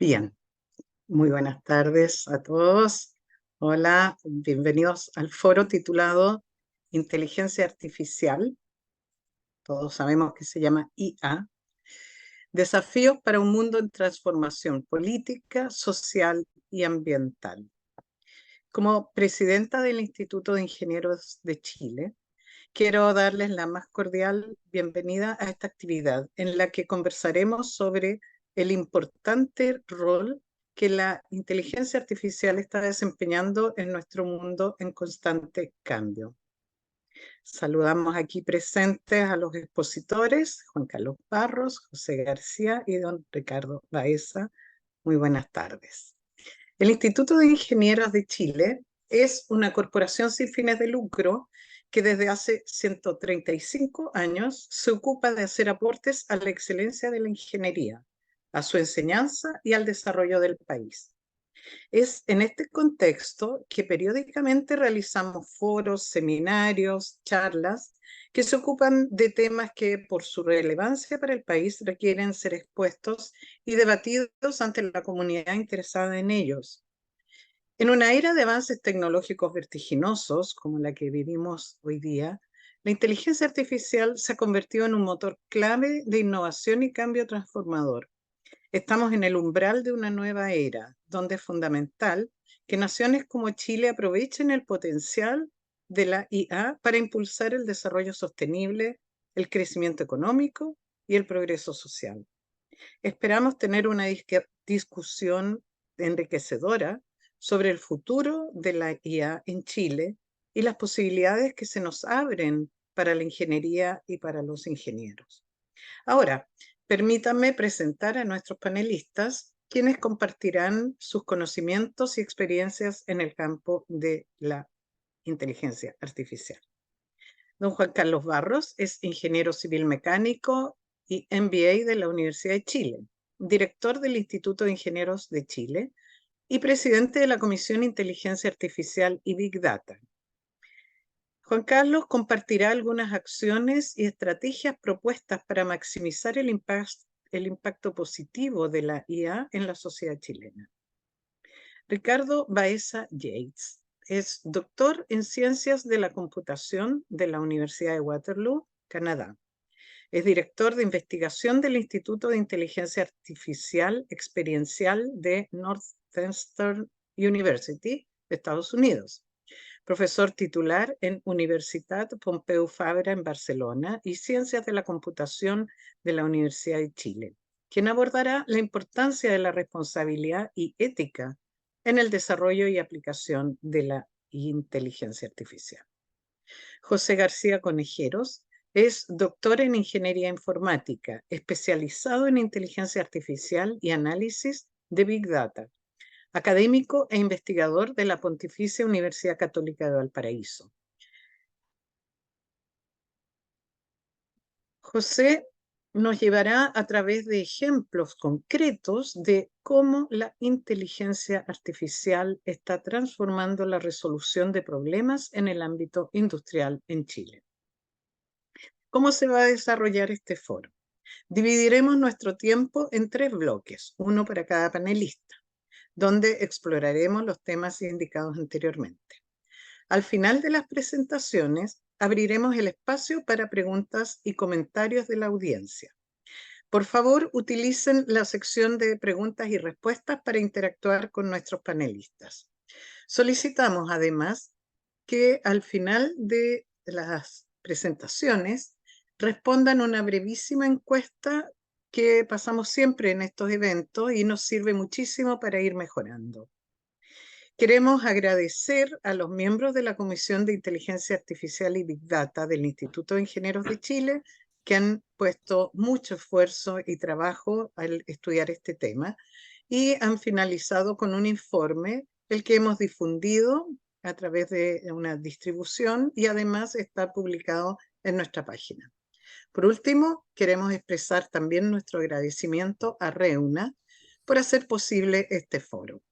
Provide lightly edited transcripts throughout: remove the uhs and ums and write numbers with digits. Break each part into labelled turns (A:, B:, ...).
A: Bien, muy buenas tardes a todos. Hola, bienvenidos al foro titulado Inteligencia Artificial. Todos sabemos que se llama IA. Desafíos para un mundo en transformación política, social y ambiental. Como presidenta del Instituto de Ingenieros de Chile, quiero darles la más cordial bienvenida a esta actividad en la que conversaremos sobre el importante rol que la inteligencia artificial está desempeñando en nuestro mundo en constante cambio. Saludamos aquí presentes a los expositores, Juan Carlos Barros, José García y don Ricardo Baeza. Muy buenas tardes. El Instituto de Ingenieros de Chile es una corporación sin fines de lucro que desde hace 135 años se ocupa de hacer aportes a la excelencia de la ingeniería, a su enseñanza y al desarrollo del país. Es en este contexto que periódicamente realizamos foros, seminarios, charlas que se ocupan de temas que por su relevancia para el país requieren ser expuestos y debatidos ante la comunidad interesada en ellos. En una era de avances tecnológicos vertiginosos como la que vivimos hoy día, la inteligencia artificial se ha convertido en un motor clave de innovación y cambio transformador. Estamos en el umbral de una nueva era, donde es fundamental que naciones como Chile aprovechen el potencial de la IA para impulsar el desarrollo sostenible, el crecimiento económico y el progreso social. Esperamos tener una discusión enriquecedora sobre el futuro de la IA en Chile y las posibilidades que se nos abren para la ingeniería y para los ingenieros. Ahora, permítanme presentar a nuestros panelistas, quienes compartirán sus conocimientos y experiencias en el campo de la inteligencia artificial. Don Juan Carlos Barros es ingeniero civil mecánico y MBA de la Universidad de Chile, director del Instituto de Ingenieros de Chile y presidente de la Comisión Inteligencia Artificial y Big Data. Juan Carlos compartirá algunas acciones y estrategias propuestas para maximizar el impacto positivo de la IA en la sociedad chilena. Ricardo Baeza Yates es doctor en Ciencias de la Computación de la Universidad de Waterloo, Canadá. Es director de investigación del Instituto de Inteligencia Artificial Experiencial de Northwestern University, de Estados Unidos. Profesor titular en Universitat Pompeu Fabra en Barcelona y Ciencias de la Computación de la Universidad de Chile, quien abordará la importancia de la responsabilidad y ética en el desarrollo y aplicación de la inteligencia artificial. José García Conejeros es doctor en Ingeniería Informática, especializado en inteligencia artificial y análisis de Big Data, académico e investigador de la Pontificia Universidad Católica de Valparaíso. José nos llevará a través de ejemplos concretos de cómo la inteligencia artificial está transformando la resolución de problemas en el ámbito industrial en Chile. ¿Cómo se va a desarrollar este foro? Dividiremos nuestro tiempo en 3 bloques, uno para cada panelista, donde exploraremos los temas indicados anteriormente. Al final de las presentaciones, abriremos el espacio para preguntas y comentarios de la audiencia. Por favor, utilicen la sección de preguntas y respuestas para interactuar con nuestros panelistas. Solicitamos además que al final de las presentaciones respondan una brevísima encuesta que pasamos siempre en estos eventos y nos sirve muchísimo para ir mejorando. Queremos agradecer a los miembros de la Comisión de Inteligencia Artificial y Big Data del Instituto de Ingenieros de Chile que han puesto mucho esfuerzo y trabajo al estudiar este tema y han finalizado con un informe, el que hemos difundido a través de una distribución y además está publicado en nuestra página. Por último, queremos expresar también nuestro agradecimiento a Reuna por hacer posible este foro.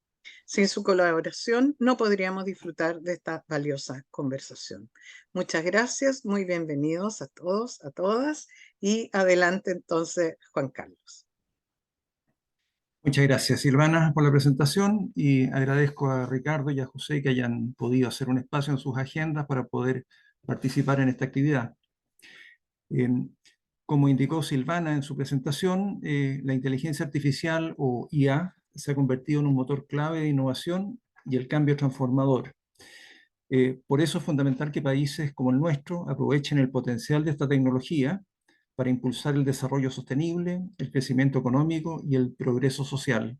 A: Sin su colaboración no podríamos disfrutar de esta valiosa conversación. Muchas gracias, muy bienvenidos a todos, a todas y adelante entonces Juan Carlos.
B: Muchas gracias, Silvana, por la presentación y agradezco a Ricardo y a José que hayan podido hacer un espacio en sus agendas para poder participar en esta actividad. Eh, Como indicó Silvana en su presentación, la inteligencia artificial o IA se ha convertido en un motor clave de innovación y el cambio transformador. Por eso es fundamental que países como el nuestro aprovechen el potencial de esta tecnología para impulsar el desarrollo sostenible, el crecimiento económico y el progreso social.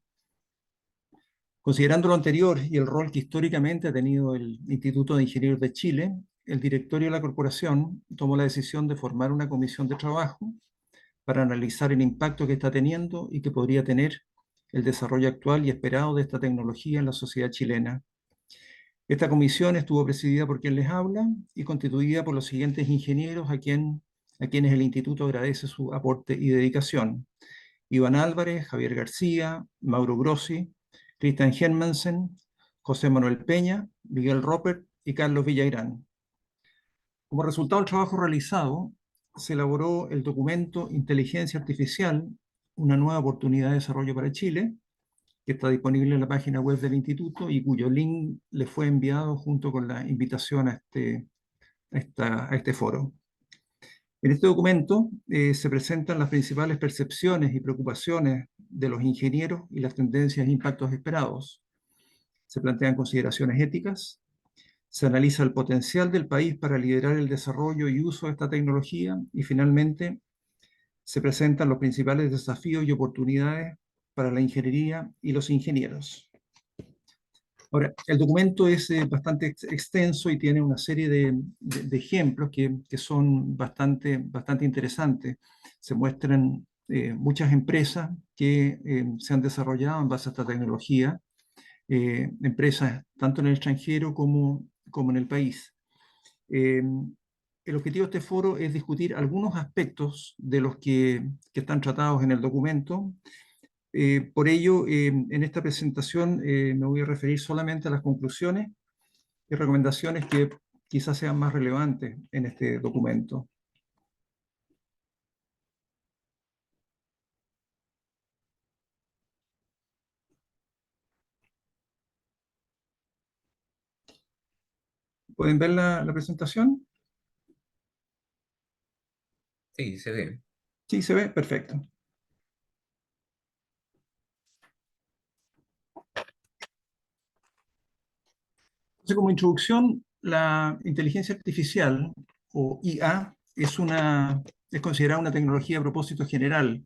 B: Considerando lo anterior y el rol que históricamente ha tenido el Instituto de Ingenieros de Chile, el directorio de la corporación tomó la decisión de formar una comisión de trabajo para analizar el impacto que está teniendo y que podría tener el desarrollo actual y esperado de esta tecnología en la sociedad chilena. Esta comisión estuvo presidida por quien les habla y constituida por los siguientes ingenieros a quienes el instituto agradece su aporte y dedicación: Iván Álvarez, Javier García, Mauro Grossi, Christian Hermansen, José Manuel Peña, Miguel Roper y Carlos Villagrán. Como resultado del trabajo realizado, se elaboró el documento Inteligencia Artificial, una nueva oportunidad de desarrollo para Chile, que está disponible en la página web del instituto y cuyo link le fue enviado junto con la invitación a este foro. En este documento se presentan las principales percepciones y preocupaciones de los ingenieros y las tendencias e impactos esperados. Se plantean consideraciones éticas, se analiza el potencial del país para liderar el desarrollo y uso de esta tecnología y finalmente se presentan los principales desafíos y oportunidades para la ingeniería y los ingenieros. Ahora, el documento es bastante extenso y tiene una serie de ejemplos que son bastante interesantes. Se muestran muchas empresas que se han desarrollado en base a esta tecnología, empresas tanto en el extranjero como en el país. Eh, el objetivo de este foro es discutir algunos aspectos de los que están tratados en el documento. Por ello, en esta presentación me voy a referir solamente a las conclusiones y recomendaciones que quizás sean más relevantes en este documento. ¿Pueden ver la presentación?
C: Sí, se ve.
B: Sí, se ve, perfecto. Entonces, como introducción, la inteligencia artificial o IA es considerada una tecnología a propósito general.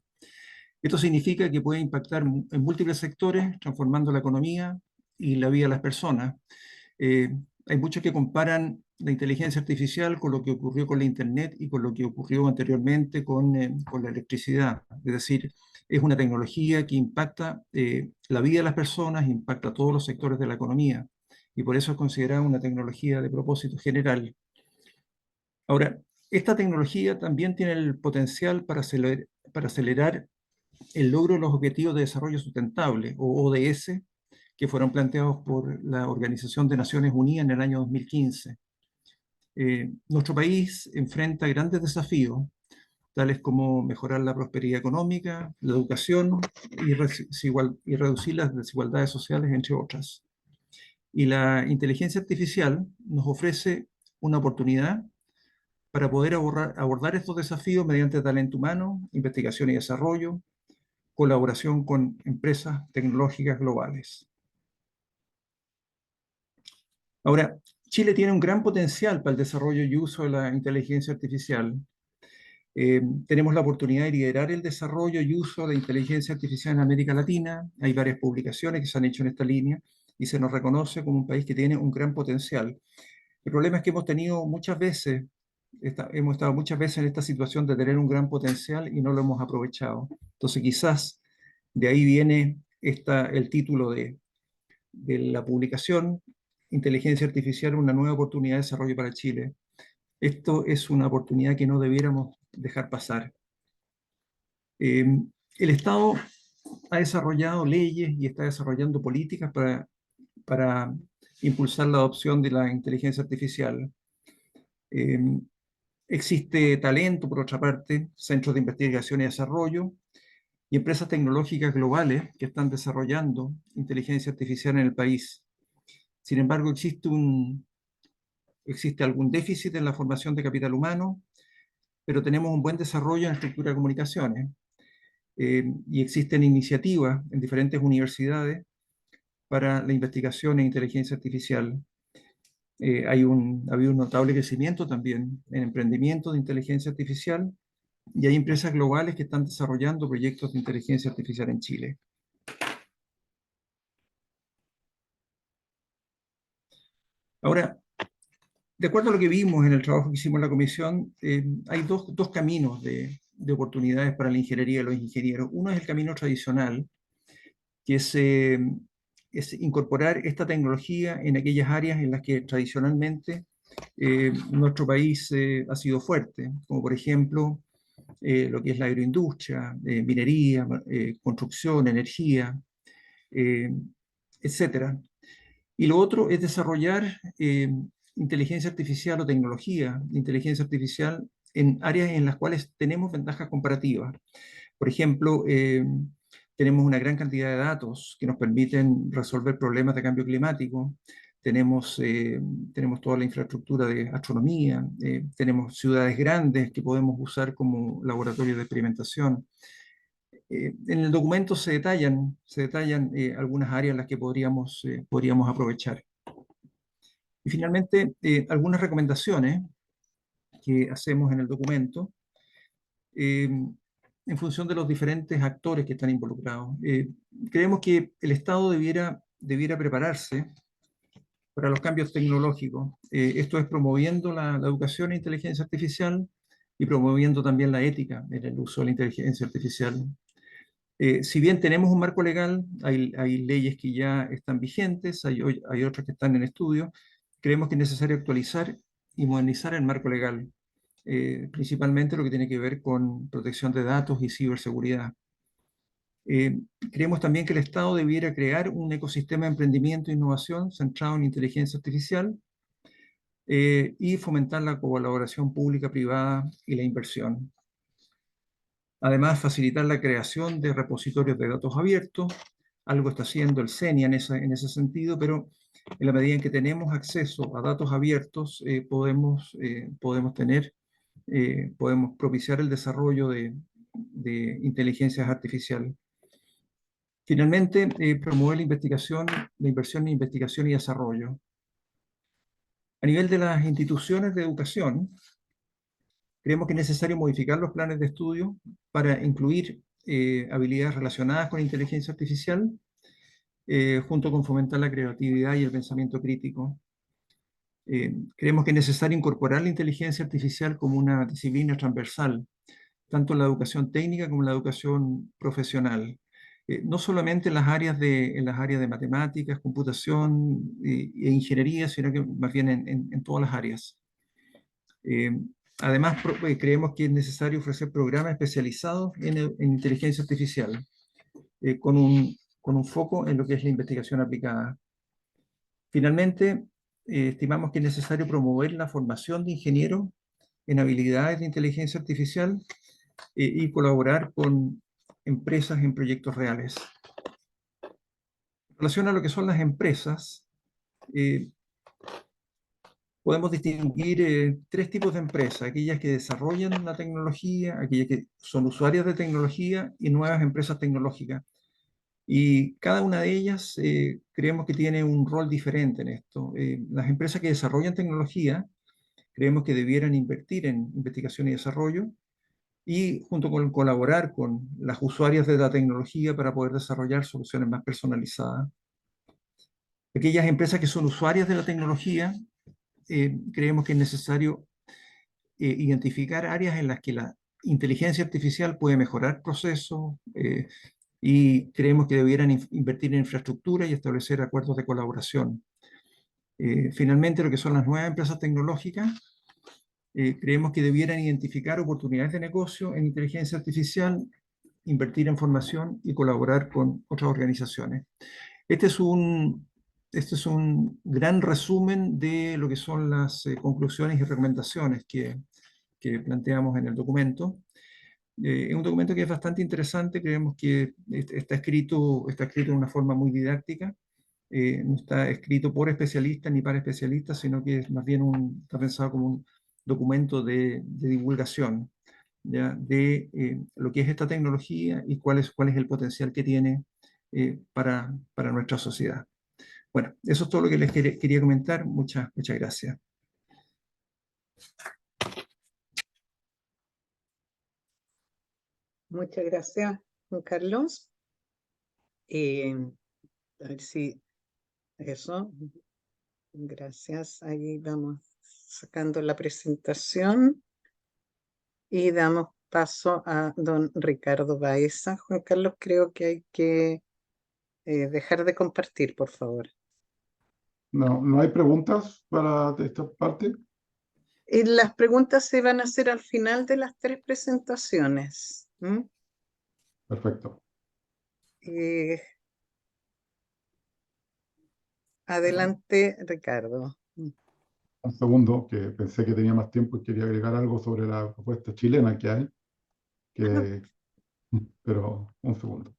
B: Esto significa que puede impactar en múltiples sectores, transformando la economía y la vida de las personas. Eh, Hay muchos que comparan la inteligencia artificial con lo que ocurrió con la Internet y con lo que ocurrió anteriormente con la electricidad. Es decir, es una tecnología que impacta la vida de las personas, impacta todos los sectores de la economía y por eso es considerada una tecnología de propósito general. Ahora, esta tecnología también tiene el potencial para acelerar el logro de los Objetivos de Desarrollo Sustentable, o ODS, que fueron planteados por la Organización de Naciones Unidas en el año 2015. Nuestro país enfrenta grandes desafíos, tales como mejorar la prosperidad económica, la educación y reducir las desigualdades sociales, entre otras. Y la inteligencia artificial nos ofrece una oportunidad para poder abordar estos desafíos mediante talento humano, investigación y desarrollo, colaboración con empresas tecnológicas globales. Ahora, Chile tiene un gran potencial para el desarrollo y uso de la inteligencia artificial. Tenemos la oportunidad de liderar el desarrollo y uso de inteligencia artificial en América Latina. Hay varias publicaciones que se han hecho en esta línea y se nos reconoce como un país que tiene un gran potencial. El problema es que hemos estado muchas veces en esta situación de tener un gran potencial y no lo hemos aprovechado. Entonces, quizás de ahí viene el título de la publicación, Inteligencia Artificial, una nueva oportunidad de desarrollo para Chile. Esto es una oportunidad que no debiéramos dejar pasar. Eh, el Estado ha desarrollado leyes y está desarrollando políticas para impulsar la adopción de la inteligencia artificial. Eh, Existe talento, por otra parte, centros de investigación y desarrollo, y empresas tecnológicas globales que están desarrollando inteligencia artificial en el país. Sin embargo, existe algún déficit en la formación de capital humano, pero tenemos un buen desarrollo en la estructura de comunicaciones. Y existen iniciativas en diferentes universidades para la investigación en inteligencia artificial. Ha habido un notable crecimiento también en emprendimiento de inteligencia artificial y hay empresas globales que están desarrollando proyectos de inteligencia artificial en Chile. Ahora, de acuerdo a lo que vimos en el trabajo que hicimos en la comisión, hay dos caminos de oportunidades para la ingeniería y los ingenieros. Uno es el camino tradicional, que es incorporar esta tecnología en aquellas áreas en las que tradicionalmente nuestro país ha sido fuerte, como por ejemplo lo que es la agroindustria, minería, construcción, energía, eh, etcétera. Y lo otro es desarrollar inteligencia artificial o tecnología de inteligencia artificial en áreas en las cuales tenemos ventajas comparativas. Por ejemplo, tenemos una gran cantidad de datos que nos permiten resolver problemas de cambio climático. Tenemos toda la infraestructura de astronomía, tenemos ciudades grandes que podemos usar como laboratorios de experimentación. En el documento se detallan algunas áreas en las que podríamos aprovechar. Y finalmente, algunas recomendaciones que hacemos en el documento en función de los diferentes actores que están involucrados. Creemos que el Estado debiera prepararse para los cambios tecnológicos. Esto es promoviendo la educación en inteligencia artificial y promoviendo también la ética en el uso de la inteligencia artificial. Si bien tenemos un marco legal, hay leyes que ya están vigentes, hay otras que están en estudio, creemos que es necesario actualizar y modernizar el marco legal, principalmente lo que tiene que ver con protección de datos y ciberseguridad. Creemos también que el Estado debiera crear un ecosistema de emprendimiento e innovación centrado en inteligencia artificial y fomentar la colaboración pública-privada y la inversión. Además, facilitar la creación de repositorios de datos abiertos. Algo está haciendo el CENIA en ese sentido, pero en la medida en que tenemos acceso a datos abiertos, podemos propiciar el desarrollo de inteligencias artificiales. Finalmente, promover la inversión en investigación y desarrollo. A nivel de las instituciones de educación, creemos que es necesario modificar los planes de estudio para incluir habilidades relacionadas con inteligencia artificial, junto con fomentar la creatividad y el pensamiento crítico. Creemos que es necesario incorporar la inteligencia artificial como una disciplina transversal, tanto en la educación técnica como en la educación profesional. No solamente en las áreas de matemáticas, computación e ingeniería, sino que más bien en todas las áreas. Además, creemos que es necesario ofrecer programas especializados en inteligencia artificial, con un foco en lo que es la investigación aplicada. Finalmente, estimamos que es necesario promover la formación de ingenieros en habilidades de inteligencia artificial y colaborar con empresas en proyectos reales. En relación a lo que son las empresas, podemos distinguir tres tipos de empresas: aquellas que desarrollan la tecnología, aquellas que son usuarias de tecnología y nuevas empresas tecnológicas. Y cada una de ellas creemos que tiene un rol diferente en esto. Las empresas que desarrollan tecnología creemos que debieran invertir en investigación y desarrollo y junto con colaborar con las usuarias de la tecnología para poder desarrollar soluciones más personalizadas. Aquellas empresas que son usuarias de la tecnología, creemos que es necesario identificar áreas en las que la inteligencia artificial puede mejorar procesos y creemos que debieran invertir en infraestructura y establecer acuerdos de colaboración. Finalmente, lo que son las nuevas empresas tecnológicas, creemos que debieran identificar oportunidades de negocio en inteligencia artificial, invertir en formación y colaborar con otras organizaciones. Este es un gran resumen de lo que son las conclusiones y recomendaciones que planteamos en el documento. Es un documento que es bastante interesante, creemos que está escrito de una forma muy didáctica, no está escrito por especialistas ni para especialistas, sino que es más bien está pensado como un documento de divulgación, ¿ya? De lo que es esta tecnología y cuál es el potencial que tiene para nuestra sociedad. Bueno, eso es todo lo que les quería comentar. Muchas gracias.
A: Muchas gracias, Juan Carlos. A ver si eso, gracias. Ahí vamos sacando la presentación y damos paso a don Ricardo Baeza. Juan Carlos, creo que hay que dejar de compartir, por favor.
D: No, ¿no hay preguntas para esta parte?
A: Las preguntas se van a hacer al final de las tres presentaciones. ¿M?
D: Perfecto.
A: Eh, Adelante, Ricardo.
D: Un segundo, que pensé que tenía más tiempo y quería agregar algo sobre la propuesta chilena que hay, pero un segundo.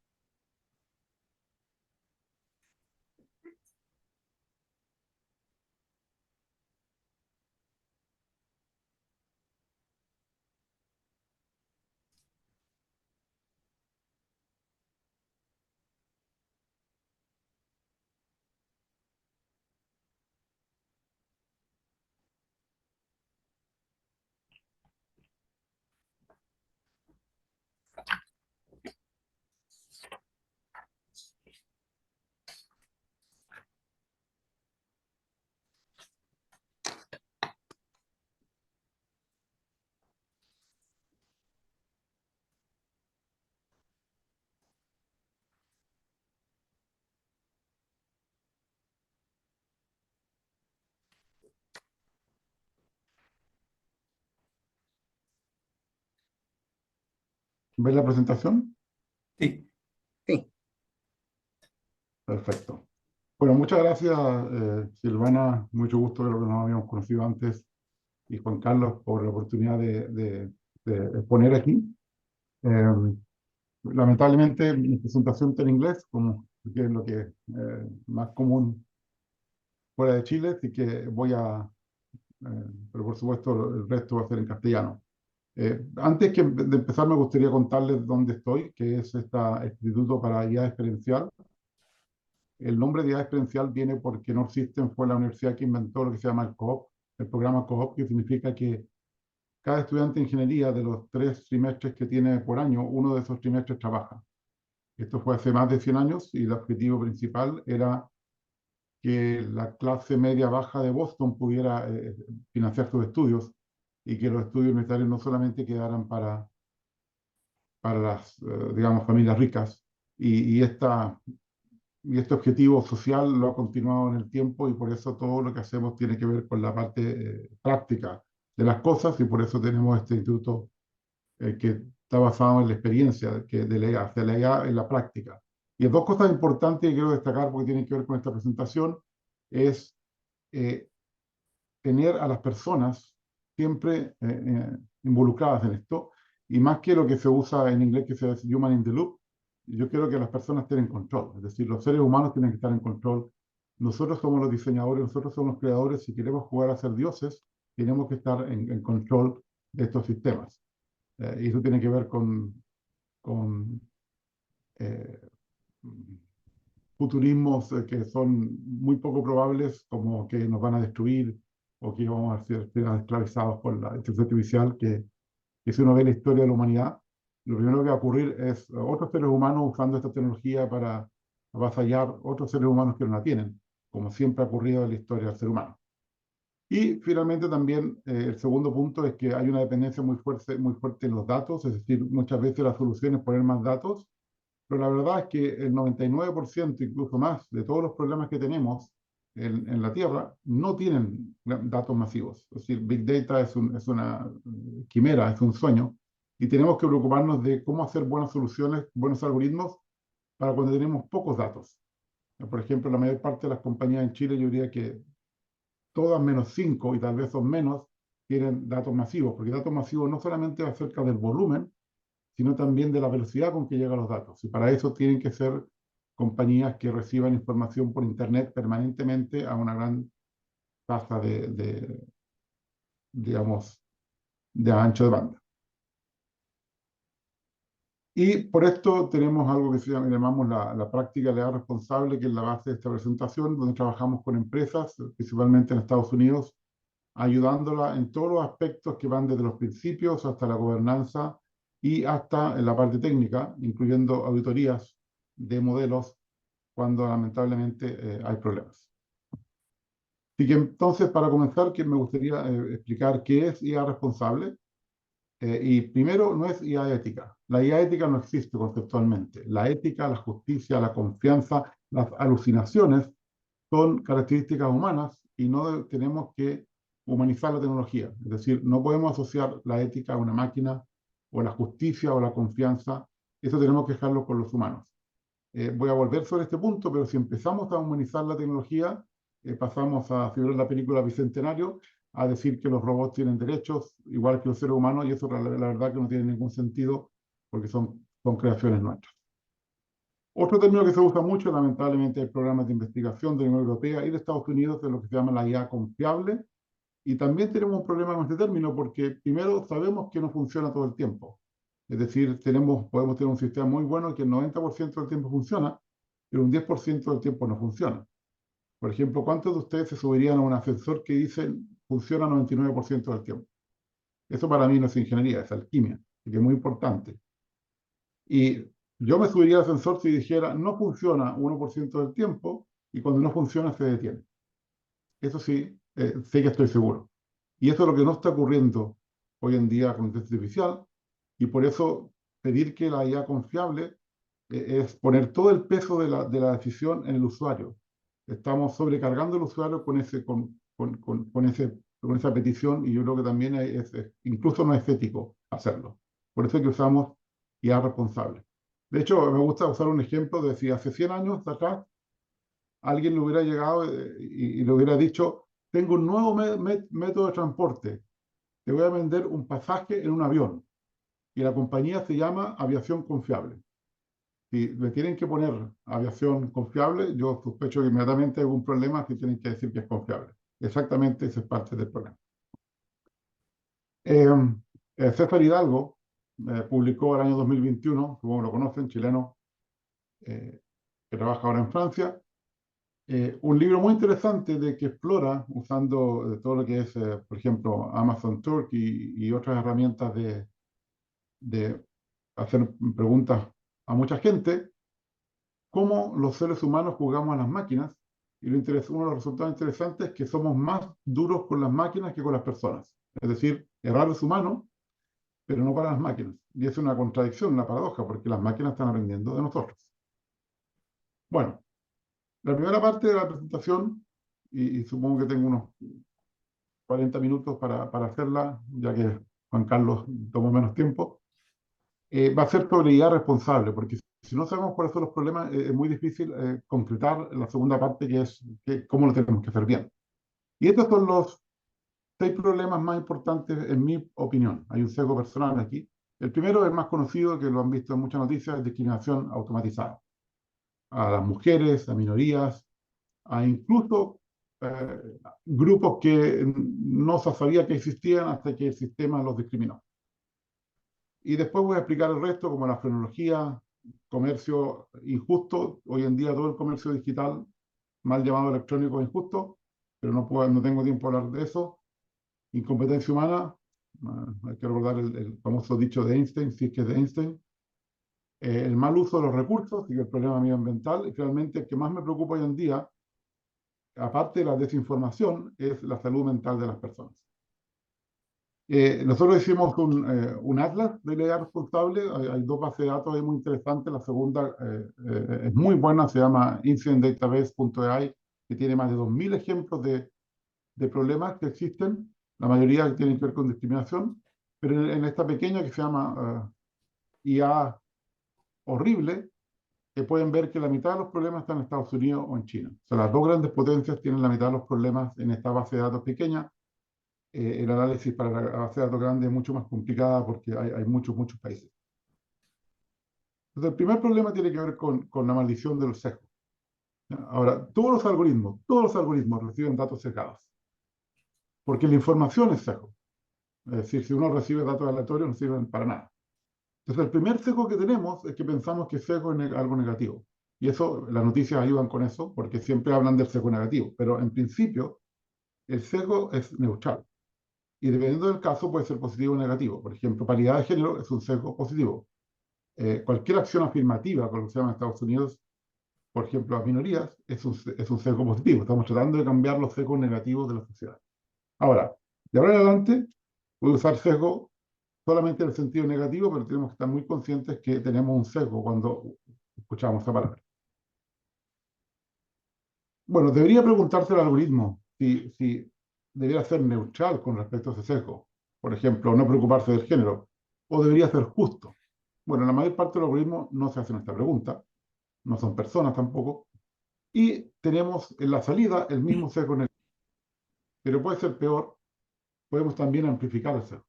D: ¿Ves la presentación?
B: Sí,
A: Sí,
D: Perfecto. Bueno, muchas gracias, Silvana. Mucho gusto, creo que nos habíamos conocido antes, y Juan Carlos, por la oportunidad de exponer aquí. Lamentablemente, mi presentación está en inglés, como que es lo que más común fuera de Chile, así que pero por supuesto el resto va a ser en castellano. Antes de empezar, me gustaría contarles dónde estoy, que es este Instituto para IA Experiencial. El nombre de IA Experiencial viene porque North-System fue la universidad que inventó lo que se llama el COOP, el programa COOP, que significa que cada estudiante de ingeniería de los 3 trimestres que tiene por año, uno de esos trimestres trabaja. Esto fue hace más de 100 años y el objetivo principal era que la clase media baja de Boston pudiera financiar sus estudios y que los estudios universitarios no solamente quedaran para las, digamos, familias ricas. Y, y, esta, y este objetivo social lo ha continuado en el tiempo, y por eso todo lo que hacemos tiene que ver con la parte práctica de las cosas, y por eso tenemos este instituto que está basado en la experiencia de la IA, de la IA en la práctica. Y dos cosas importantes que quiero destacar porque tienen que ver con esta presentación es eh, tener a las personas siempre involucradas en esto, y más que lo que se usa en inglés que se dice human in the loop, yo quiero que las personas estén en control, es decir, los seres humanos tienen que estar en control. Nosotros somos los diseñadores, nosotros somos los creadores. Si queremos jugar a ser dioses, tenemos que estar en control de estos sistemas. Y eso tiene que ver con eh, futurismos que son muy poco probables, como que nos van a destruir o que vamos a ser esclavizados por la inteligencia artificial, que si uno ve la historia de la humanidad, lo primero que va a ocurrir es otros seres humanos usando esta tecnología para avasallar otros seres humanos que no la tienen, como siempre ha ocurrido en la historia del ser humano. Y finalmente también el segundo punto es que hay una dependencia muy fuerte en los datos, es decir, muchas veces la solución es poner más datos, pero la verdad es que el 99%, incluso más, de todos los problemas que tenemos en la Tierra no tienen datos masivos. Es decir, Big Data es una quimera, es un sueño, y tenemos que preocuparnos de cómo hacer buenas soluciones, buenos algoritmos para cuando tenemos pocos datos. Por ejemplo, la mayor parte de las compañías en Chile, yo diría que todas menos 5, y tal vez son menos, tienen datos masivos, porque datos masivos no solamente acerca del volumen, sino también de la velocidad con que llegan los datos. Y para eso tienen que ser compañías que reciban información por Internet permanentemente a una gran tasa digamos, de ancho de banda. Y por esto tenemos algo que llamamos la práctica legal responsable, que es la base de esta presentación, donde trabajamos con empresas, principalmente en Estados Unidos, ayudándola en todos los aspectos que van desde los principios hasta la gobernanza y hasta en la parte técnica, incluyendo auditorías de modelos cuando lamentablemente hay problemas. Así que entonces, para comenzar, que me gustaría explicar qué es IA responsable. Y primero, no es IA ética. La IA ética no existe conceptualmente. La ética, la justicia, la confianza, las alucinaciones son características humanas y no tenemos que humanizar la tecnología. Es decir, no podemos asociar la ética a una máquina o la justicia o la confianza. Eso tenemos que dejarlo con los humanos. Voy a volver sobre este punto, pero si empezamos a humanizar la tecnología, pasamos a, si vieron la película Bicentenario, a decir que los robots tienen derechos igual que los seres humanos, y eso la verdad que no tiene ningún sentido porque son creaciones nuestras. Otro término que se usa mucho, lamentablemente, hay programas de investigación de la Unión Europea y de Estados Unidos de lo que se llama la IA confiable, y también tenemos un problema con este término porque primero sabemos que no funciona todo el tiempo. Es decir, podemos tener un sistema muy bueno que el 90% del tiempo funciona, pero un 10% del tiempo no funciona. Por ejemplo, ¿cuántos de ustedes se subirían a un ascensor que dice funciona 99% del tiempo? Eso para mí no es ingeniería, es alquimia, que es muy importante. Y yo me subiría al ascensor si dijera no funciona 1% del tiempo y cuando no funciona se detiene. Eso sí, sé que estoy seguro. Y eso es lo que no está ocurriendo hoy en día con inteligencia artificial, y por eso pedir que la IA confiable es poner todo el peso de la decisión en el usuario. Estamos sobrecargando al usuario con esa petición, y yo creo que también incluso no es ético hacerlo. Por eso es que usamos IA responsable. De hecho, me gusta usar un ejemplo de si hace 100 años atrás alguien le hubiera llegado y le hubiera dicho, tengo un nuevo método de transporte, te voy a vender un pasaje en un avión, y la compañía se llama Aviación Confiable. Si me tienen que poner aviación confiable, yo sospecho que inmediatamente hay algún problema si tienen que decir que es confiable. Exactamente, esa es parte del problema. César Hidalgo publicó el año 2021, como lo conocen, chileno, que trabaja ahora en Francia, un libro muy interesante que explora, usando todo lo que es, por ejemplo, Amazon Turk y otras herramientas de hacer preguntas a mucha gente, cómo los seres humanos jugamos a las máquinas, y uno de los resultados interesantes es que somos más duros con las máquinas que con las personas. Es decir, errar es humano, pero no para las máquinas. Y es una contradicción, una paradoja, porque las máquinas están aprendiendo de nosotros. Bueno, la primera parte de la presentación, y supongo que tengo unos 40 minutos para hacerla, ya que Juan Carlos tomó menos tiempo, va a ser sobre IA responsable, porque si no sabemos cuáles son los problemas, es muy difícil concretar la segunda parte, que es cómo lo tenemos que hacer bien. Y estos son los 6 problemas más importantes, en mi opinión. Hay un sesgo personal aquí. El primero, el más conocido, que lo han visto en muchas noticias, es discriminación automatizada. A las mujeres, a minorías, a incluso grupos que no se sabía que existían hasta que el sistema los discriminó. Y después voy a explicar el resto, como la frenología, comercio injusto. Hoy en día todo el comercio digital, mal llamado electrónico, es injusto, pero no tengo tiempo de hablar de eso. Incompetencia humana, hay que recordar el famoso dicho de Einstein, si es que es de Einstein. El mal uso de los recursos, y el problema medioambiental, y finalmente el que más me preocupa hoy en día, aparte de la desinformación, es la salud mental de las personas. Nosotros hicimos un atlas de IA responsable. Hay 2 bases de datos ahí muy interesantes. La segunda es muy buena, se llama incidentdatabase.ai, que tiene más de 2000 ejemplos de problemas que existen, la mayoría tienen que ver con discriminación, pero en esta pequeña que se llama IA horrible, pueden ver que la mitad de los problemas están en Estados Unidos o en China. O sea, las 2 grandes potencias tienen la mitad de los problemas en esta base de datos pequeña. El análisis para la base de datos grande es mucho más complicada porque hay muchos países. Entonces, el primer problema tiene que ver con la maldición de los sesgos. Ahora, todos los algoritmos reciben datos sesgados, porque la información es sesgo. Es decir, si uno recibe datos aleatorios, no sirven para nada. Entonces, el primer sesgo que tenemos es que pensamos que sesgo es algo negativo. Y eso, las noticias ayudan con eso, porque siempre hablan del sesgo negativo. Pero en principio, el sesgo es neutral. Y dependiendo del caso, puede ser positivo o negativo. Por ejemplo, paridad de género es un sesgo positivo. Cualquier acción afirmativa, como se llama en Estados Unidos, por ejemplo, las minorías, es un sesgo positivo. Estamos tratando de cambiar los sesgos negativos de la sociedad. Ahora, de ahora en adelante, voy a usar sesgo solamente en el sentido negativo, pero tenemos que estar muy conscientes que tenemos un sesgo cuando escuchamos esa palabra. Bueno, debería preguntarse el algoritmo si debería ser neutral con respecto a ese sesgo. Por ejemplo, no preocuparse del género. O debería ser justo. Bueno, la mayor parte de los algoritmos no se hacen esta pregunta. No son personas tampoco. Y tenemos en la salida el mismo sesgo negativo. Pero puede ser peor. Podemos también amplificar el sesgo.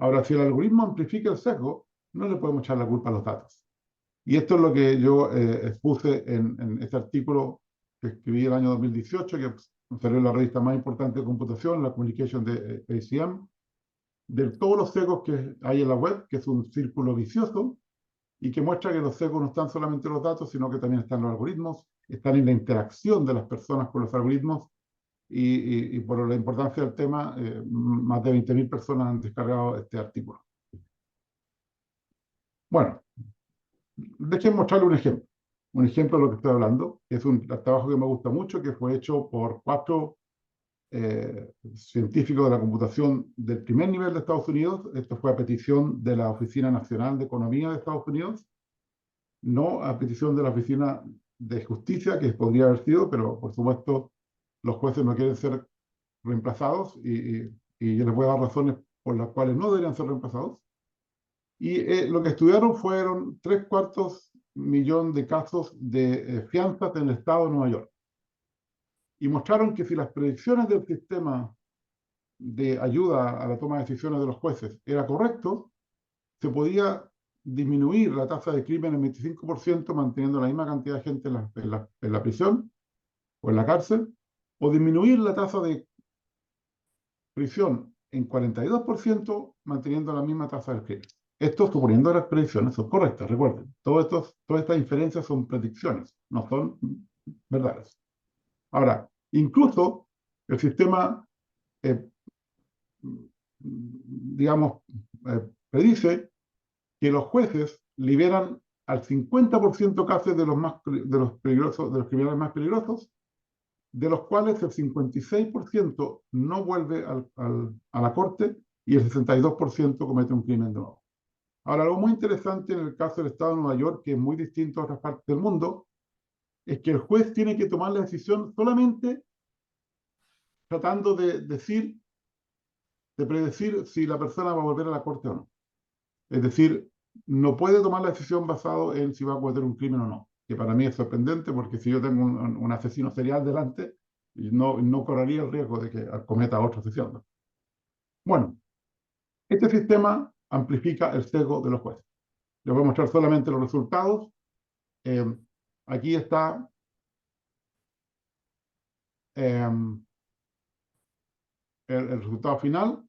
D: Ahora, si el algoritmo amplifica el sesgo, no le podemos echar la culpa a los datos. Y esto es lo que yo expuse en este artículo que escribí el año 2018, que salió en la revista más importante de computación, la Communication de ACM, de todos los sesgos que hay en la web, que es un círculo vicioso, y que muestra que los sesgos no están solamente en los datos, sino que también están los algoritmos, están en la interacción de las personas con los algoritmos, y por la importancia del tema, más de 20.000 personas han descargado este artículo. Bueno, déjenme mostrarle un ejemplo. Un ejemplo de lo que estoy hablando. Es un trabajo que me gusta mucho, que fue hecho por 4 científicos de la computación del primer nivel de Estados Unidos. Esto fue a petición de la Oficina Nacional de Economía de Estados Unidos, no a petición de la Oficina de Justicia, que podría haber sido, pero por supuesto los jueces no quieren ser reemplazados y yo les voy a dar razones por las cuales no deberían ser reemplazados. Y lo que estudiaron fueron 3/4 millón de casos de fianzas en el estado de Nueva York. Y mostraron que si las predicciones del sistema de ayuda a la toma de decisiones de los jueces era correcto, se podía disminuir la tasa de crimen en 25% manteniendo la misma cantidad de gente en la prisión o en la cárcel, o disminuir la tasa de prisión en 42% manteniendo la misma tasa de crimen. Esto suponiendo las predicciones son correctas, recuerden. Todas estas inferencias son predicciones, no son verdades. Ahora, incluso el sistema, digamos, predice que los jueces liberan al 50% casi de los criminales más peligrosos, de los cuales el 56% no vuelve a la corte y el 62% comete un crimen de nuevo. Ahora, algo muy interesante en el caso del Estado de Nueva York, que es muy distinto a otras partes del mundo, es que el juez tiene que tomar la decisión solamente tratando de predecir si la persona va a volver a la corte o no. Es decir, no puede tomar la decisión basado en si va a cometer un crimen o no, que para mí es sorprendente porque si yo tengo un asesino serial delante, no correría el riesgo de que cometa otro asesinato. Bueno, este sistema amplifica el sesgo de los jueces. Les voy a mostrar solamente los resultados. Aquí está el resultado final.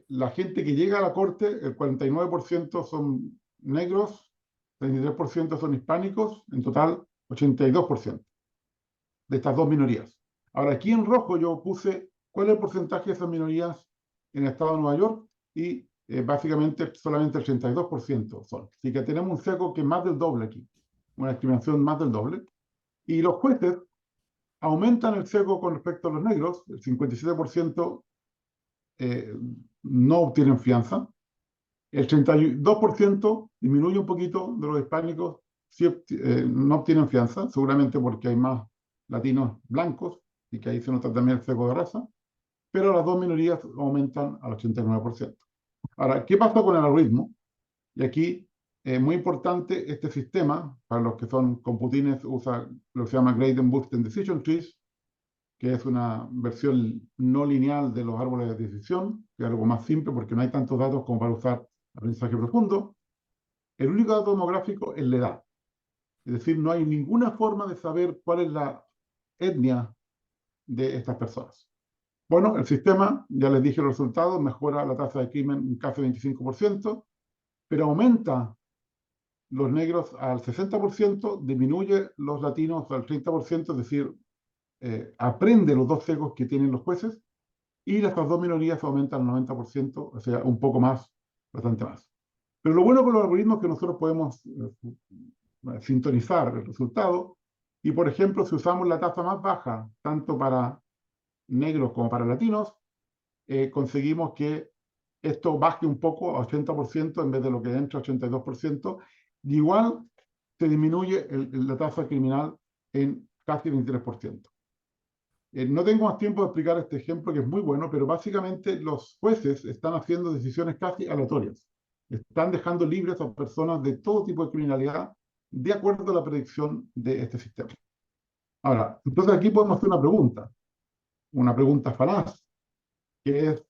D: La gente que llega a la corte, el 49% son negros, 33% son hispánicos, en total 82% de estas dos minorías. Ahora, aquí en rojo yo puse cuál es el porcentaje de esas minorías en el estado de Nueva York y básicamente solamente el 82% son. Así que tenemos un sesgo que es más del doble aquí, una discriminación más del doble. Y los jueces aumentan el sesgo con respecto a los negros, el 57% no obtienen fianza, el 32% disminuye un poquito de los hispánicos, no obtienen fianza, seguramente porque hay más latinos blancos y que ahí se nota también el sesgo de raza, pero las dos minorías aumentan al 89%. Ahora, ¿qué pasa con el algoritmo? Y aquí es muy importante este sistema, para los que son computines, usa lo que se llama Gradient Boosted Decision Trees, que es una versión no lineal de los árboles de decisión, que es algo más simple porque no hay tantos datos como para usar aprendizaje profundo. El único dato demográfico es la edad. Es decir, no hay ninguna forma de saber cuál es la etnia de estas personas. Bueno, el sistema, ya les dije los resultados, mejora la tasa de crimen en casi 25%, pero aumenta los negros al 60%, disminuye los latinos al 30%, es decir, aprende los dos sesgos que tienen los jueces, y las dos minorías aumentan al 90%, o sea, un poco más, bastante más. Pero lo bueno con los algoritmos es que nosotros podemos sintonizar el resultado, y por ejemplo, si usamos la tasa más baja, tanto para negros como para latinos, conseguimos que esto baje un poco a 80% en vez de lo que entra, 82%, y igual se disminuye la tasa criminal en casi 23%. No tengo más tiempo de explicar este ejemplo, que es muy bueno, pero básicamente los jueces están haciendo decisiones casi aleatorias. Están dejando libres a personas de todo tipo de criminalidad de acuerdo a la predicción de este sistema. Ahora, entonces aquí podemos hacer una pregunta falaz, que es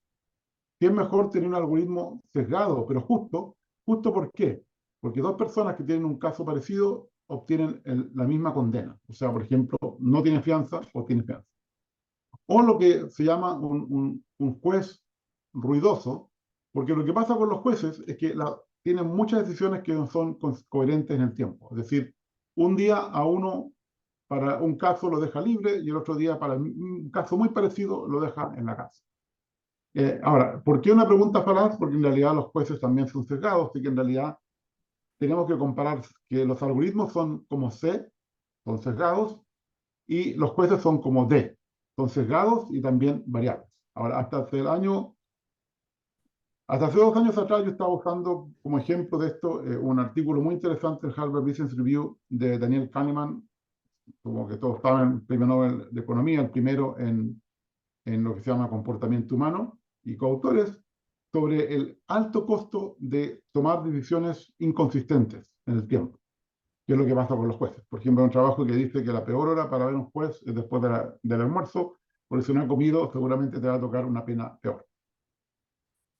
D: si es mejor tener un algoritmo sesgado, pero justo. ¿Justo por qué? Porque dos personas que tienen un caso parecido obtienen la misma condena. O sea, por ejemplo, no tiene fianza o tiene fianza. O lo que se llama un juez ruidoso, porque lo que pasa con los jueces es que tienen muchas decisiones que no son coherentes en el tiempo. Es decir, un día a uno para un caso lo deja libre y el otro día para un caso muy parecido lo deja en la casa. Ahora, ¿por qué una pregunta falaz? Porque en realidad los jueces también son sesgados, así que en realidad tenemos que comparar que los algoritmos son como C, son sesgados, y los jueces son como D, son sesgados y también variables. Ahora, hasta hace 2 años atrás yo estaba usando como ejemplo de esto un artículo muy interesante en Harvard Business Review de Daniel Kahneman, como que todos saben, premio Nobel de Economía, el primero en lo que se llama comportamiento humano, y coautores, sobre el alto costo de tomar decisiones inconsistentes en el tiempo, que es lo que pasa con los jueces. Por ejemplo, hay un trabajo que dice que la peor hora para ver un juez es después del almuerzo, porque si no ha comido seguramente te va a tocar una pena peor.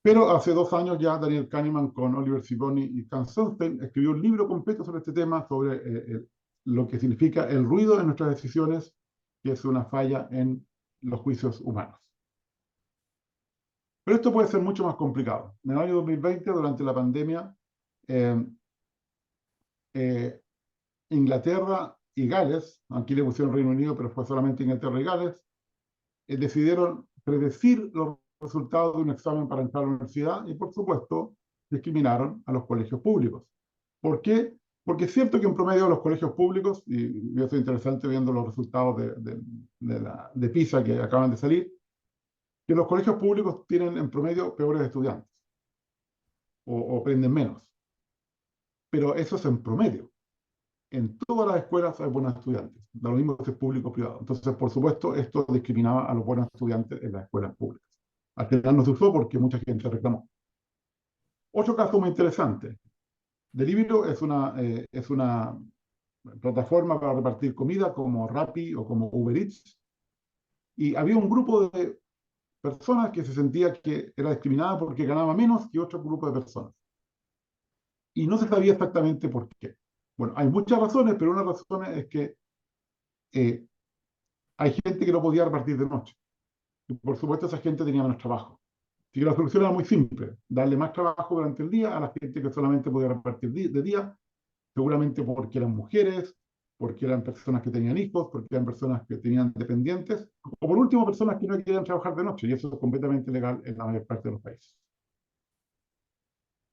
D: Pero hace 2 años ya Daniel Kahneman con Oliver Sibony y Hans Sunstein escribió un libro completo sobre este tema, sobre lo que significa el ruido en nuestras decisiones, que es una falla en los juicios humanos. Pero esto puede ser mucho más complicado. En el año 2020, durante la pandemia, eh, Inglaterra y Gales, aquí le pusieron Reino Unido, pero fue solamente Inglaterra y Gales, decidieron predecir los resultados de un examen para entrar a la universidad y, por supuesto, discriminaron a los colegios públicos. ¿Por qué? Porque es cierto que en promedio los colegios públicos, y eso es interesante viendo los resultados de PISA que acaban de salir, que los colegios públicos tienen en promedio peores estudiantes o aprenden menos. Pero eso es en promedio. En todas las escuelas hay buenos estudiantes, da lo mismo si es público o privado. Entonces, por supuesto, esto discriminaba a los buenos estudiantes en las escuelas públicas. Al final no se usó porque mucha gente reclamó. Otro caso muy interesante. Deliveroo es una plataforma para repartir comida como Rappi o como Uber Eats. Y había un grupo de personas que se sentía que era discriminada porque ganaba menos que otro grupo de personas. Y no se sabía exactamente por qué. Bueno, hay muchas razones, pero una razón es que hay gente que no podía repartir de noche. Y por supuesto esa gente tenía menos trabajo. Así que la solución era muy simple, darle más trabajo durante el día a la gente que solamente podía repartir de día, seguramente porque eran mujeres, porque eran personas que tenían hijos, porque eran personas que tenían dependientes, o por último personas que no querían trabajar de noche, y eso es completamente legal en la mayor parte de los países.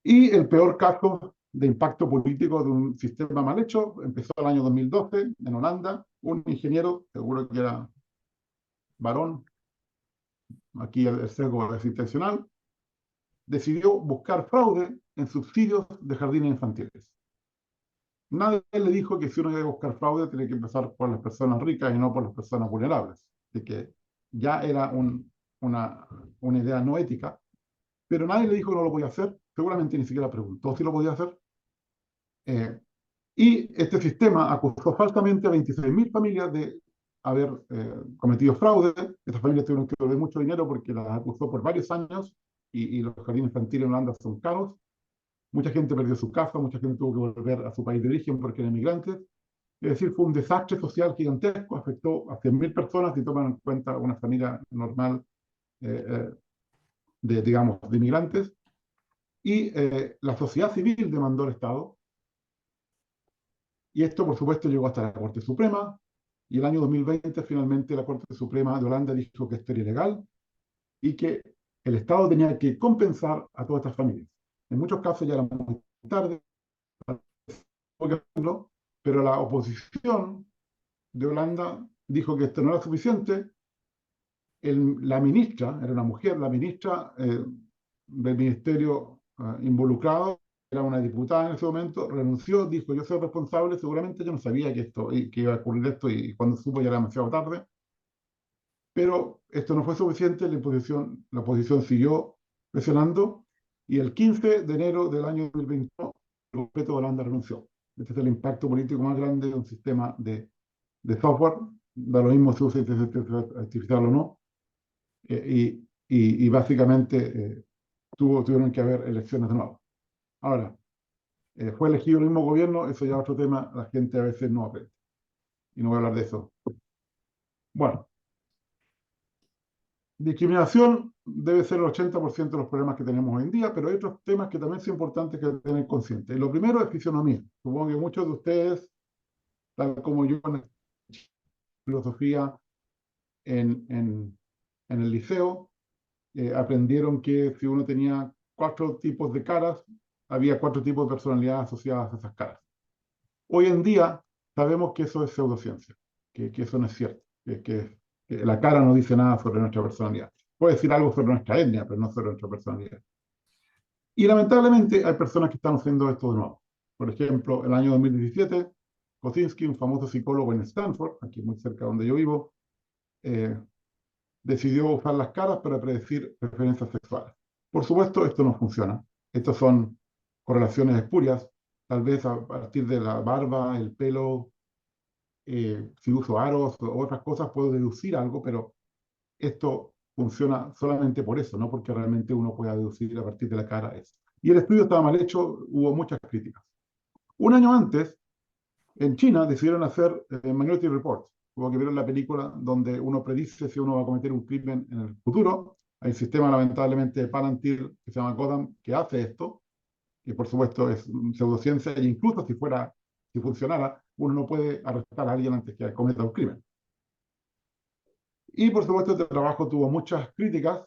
D: Y el peor caso de impacto político de un sistema mal hecho empezó el año 2012 en Holanda. Un ingeniero, seguro que era varón, aquí el sesgo es intencional, decidió buscar fraude en subsidios de jardines infantiles. Nadie le dijo que si uno iba a buscar fraude tiene que empezar por las personas ricas y no por las personas vulnerables. Así que ya era una idea no ética, pero nadie le dijo que no lo podía hacer. Seguramente ni siquiera preguntó si lo podía hacer. Y este sistema acusó falsamente a 26.000 familias de haber cometido fraude. Estas familias tuvieron que devolver mucho dinero porque las acusó por varios años y los jardines infantiles en Holanda son caros. Mucha gente perdió su casa, mucha gente tuvo que volver a su país de origen porque eran migrantes. Es decir, fue un desastre social gigantesco, afectó a 100.000 personas si toman en cuenta una familia normal digamos, de inmigrantes. Y la sociedad civil demandó al Estado. Y esto, por supuesto, llegó hasta la Corte Suprema. Y el año 2020, finalmente, la Corte Suprema de Holanda dijo que esto era ilegal y que el Estado tenía que compensar a todas estas familias. En muchos casos ya era muy tarde, pero la oposición de Holanda dijo que esto no era suficiente. La ministra, era una mujer, la ministra del ministerio involucrado, era una diputada en ese momento, renunció, dijo: yo soy responsable, seguramente yo no sabía que iba a ocurrir esto, y cuando supo ya era demasiado tarde. Pero esto no fue suficiente, la oposición siguió presionando, y el 15 de enero del año 2021 el gobierno de Holanda renunció. Este es el impacto político más grande de un sistema de software, da lo mismo si usa inteligencia artificial o no, y básicamente tuvieron que haber elecciones de nuevo. Ahora, fue elegido el mismo gobierno, eso ya es otro tema, la gente a veces no aprende, y no voy a hablar de eso. Bueno, discriminación debe ser el 80% de los problemas que tenemos hoy en día, pero hay otros temas que también son importantes que tener consciente. Y lo primero es fisionomía. Supongo que muchos de ustedes, tal como yo en filosofía en el liceo, aprendieron que si uno tenía 4 tipos de caras, había 4 tipos de personalidades asociadas a esas caras. Hoy en día sabemos que eso es pseudociencia, que eso no es cierto, que la cara no dice nada sobre nuestra personalidad. Puede decir algo sobre nuestra etnia, pero no sobre nuestra personalidad. Y lamentablemente hay personas que están haciendo esto de nuevo. Por ejemplo, en el año 2017, Kosinski, un famoso psicólogo en Stanford, aquí muy cerca de donde yo vivo, decidió usar las caras para predecir preferencias sexuales. Por supuesto, esto no funciona. Estas son correlaciones espurias. Tal vez a partir de la barba, el pelo, si uso aros o otras cosas, puedo deducir algo, pero esto funciona solamente por eso, no porque realmente uno pueda deducir a partir de la cara eso. Y el estudio estaba mal hecho, hubo muchas críticas. Un año antes, en China decidieron hacer Minority Report, como que vieron la película donde uno predice si uno va a cometer un crimen en el futuro. Hay un sistema, lamentablemente, de Palantir que se llama Gotham, que hace esto, que por supuesto es pseudociencia, e incluso si funcionara, uno no puede arrestar a alguien antes que cometa un crimen. Y por supuesto este trabajo tuvo muchas críticas,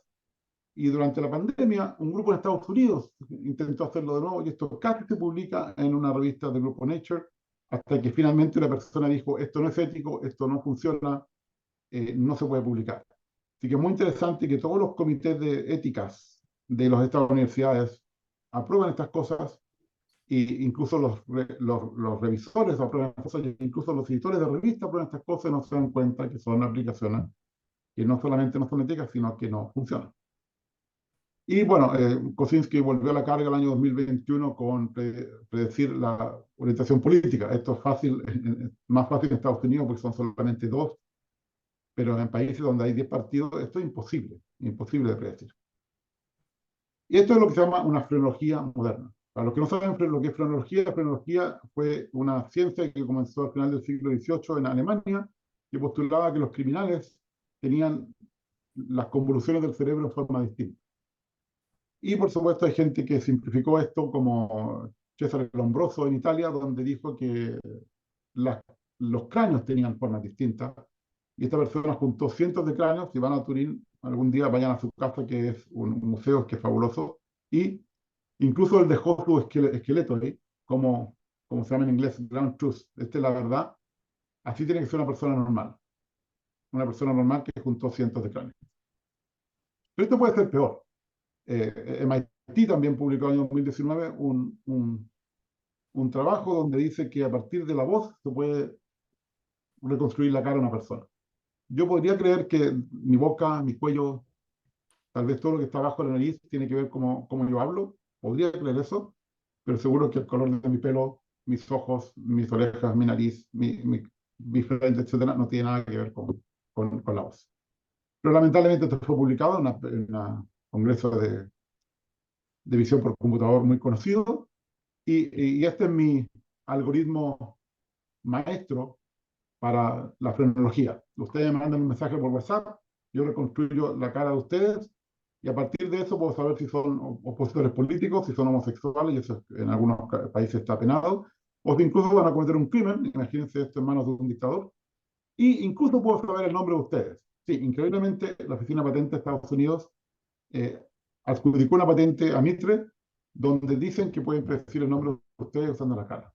D: y durante la pandemia un grupo en Estados Unidos intentó hacerlo de nuevo, y esto casi se publica en una revista del grupo Nature, hasta que finalmente una persona dijo: esto no es ético, esto no funciona, no se puede publicar. Así que es muy interesante que todos los comités de éticas de estas universidades aprueben estas cosas, e incluso los revisores aprueban estas cosas, incluso los editores de revistas aprueban estas cosas, y no se dan cuenta que son aplicaciones que no solamente no son éticas, sino que no funcionan. Y bueno, Kosinski volvió a la carga el año 2021 con predecir la orientación política. Esto es fácil, más fácil en Estados Unidos porque son solamente 2, pero en países donde hay 10 partidos esto es imposible, imposible de predecir. Y esto es lo que se llama una frenología moderna. Para los que no saben lo que es frenología fue una ciencia que comenzó al final del siglo XVIII en Alemania, que postulaba que los criminales tenían las convoluciones del cerebro en forma distinta. Y por supuesto hay gente que simplificó esto, como Cesare Lombroso en Italia, donde dijo que los cráneos tenían formas distintas. Y esta persona juntó cientos de cráneos. Si van a Turín, algún día vayan a su casa, que es un museo que es fabuloso. Y incluso él dejó su esqueleto ahí, como se llama en inglés, ground truth. Esta es la verdad. Así tiene que ser una persona normal. Una persona normal que juntó cientos de cráneos. Pero esto puede ser peor. MIT también publicó en el año 2019 un trabajo donde dice que a partir de la voz se puede reconstruir la cara de una persona. Yo podría creer que mi boca, mi cuello, tal vez todo lo que está abajo de la nariz tiene que ver cómo yo hablo. Podría creer eso, pero seguro que el color de mi pelo, mis ojos, mis orejas, mi nariz, mi frente, etcétera, no tiene nada que ver con la voz. Pero lamentablemente esto fue publicado en un congreso de visión por computador muy conocido, Y este es mi algoritmo maestro para la frenología. Ustedes me mandan un mensaje por WhatsApp, yo reconstruyo la cara de ustedes y a partir de eso puedo saber si son opositores políticos, si son homosexuales, y eso en algunos países está penado, o si incluso van a cometer un crimen, imagínense esto en manos de un dictador, y incluso puedo saber el nombre de ustedes. Sí, increíblemente la Oficina de Patentes de Estados Unidos adjudicó una patente a Mitre donde dicen que pueden predecir el nombre de ustedes usando la cara.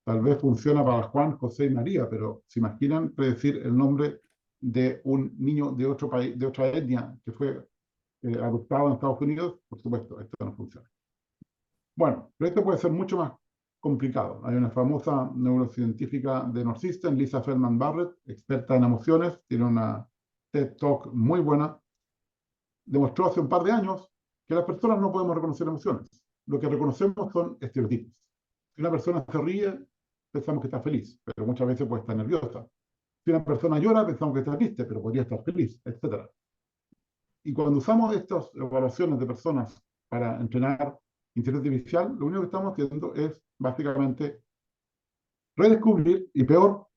D: Tal vez funciona para Juan, José y María, pero ¿se imaginan predecir el nombre de un niño de otro país, de otra etnia que fue adoptado en Estados Unidos? Por supuesto, esto no funciona. Bueno, pero esto puede ser mucho más complicado. Hay una famosa neurocientífica de Northeastern, Lisa Feldman Barrett, experta en emociones, tiene una TED Talk muy buena. Demostró hace un par de años que las personas no podemos reconocer emociones. Lo que reconocemos son estereotipos. Si una persona se ríe, pensamos que está feliz, pero muchas veces puede estar nerviosa. Si una persona llora, pensamos que está triste, pero podría estar feliz, etc. Y cuando usamos estas evaluaciones de personas para entrenar inteligencia artificial, lo único que estamos haciendo es básicamente redescubrir y peor,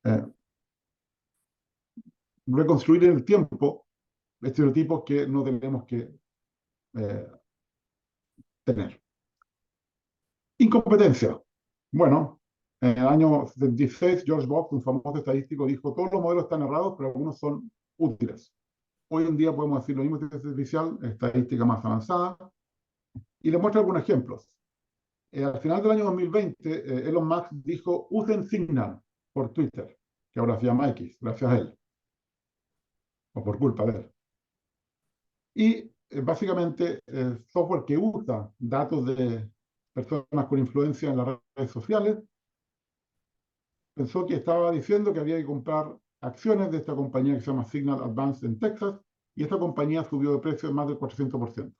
D: eh, reconstruir en el tiempo estereotipos que no tenemos que tener. Incompetencia. Bueno, en el año 76, George Box, un famoso estadístico, dijo: todos los modelos están errados, pero algunos son útiles. Hoy en día podemos decir lo mismo de inteligencia artificial, estadística más avanzada, y les muestro algunos ejemplos. Al final del año 2020, Elon Musk dijo: usen Signal por Twitter, que ahora se llama X, gracias a él, o por culpa de él. Y básicamente software que usa datos de personas con influencia en las redes sociales, pensó que estaba diciendo que había que comprar acciones de esta compañía que se llama Signal Advanced en Texas, y esta compañía subió de precio en más del 400%,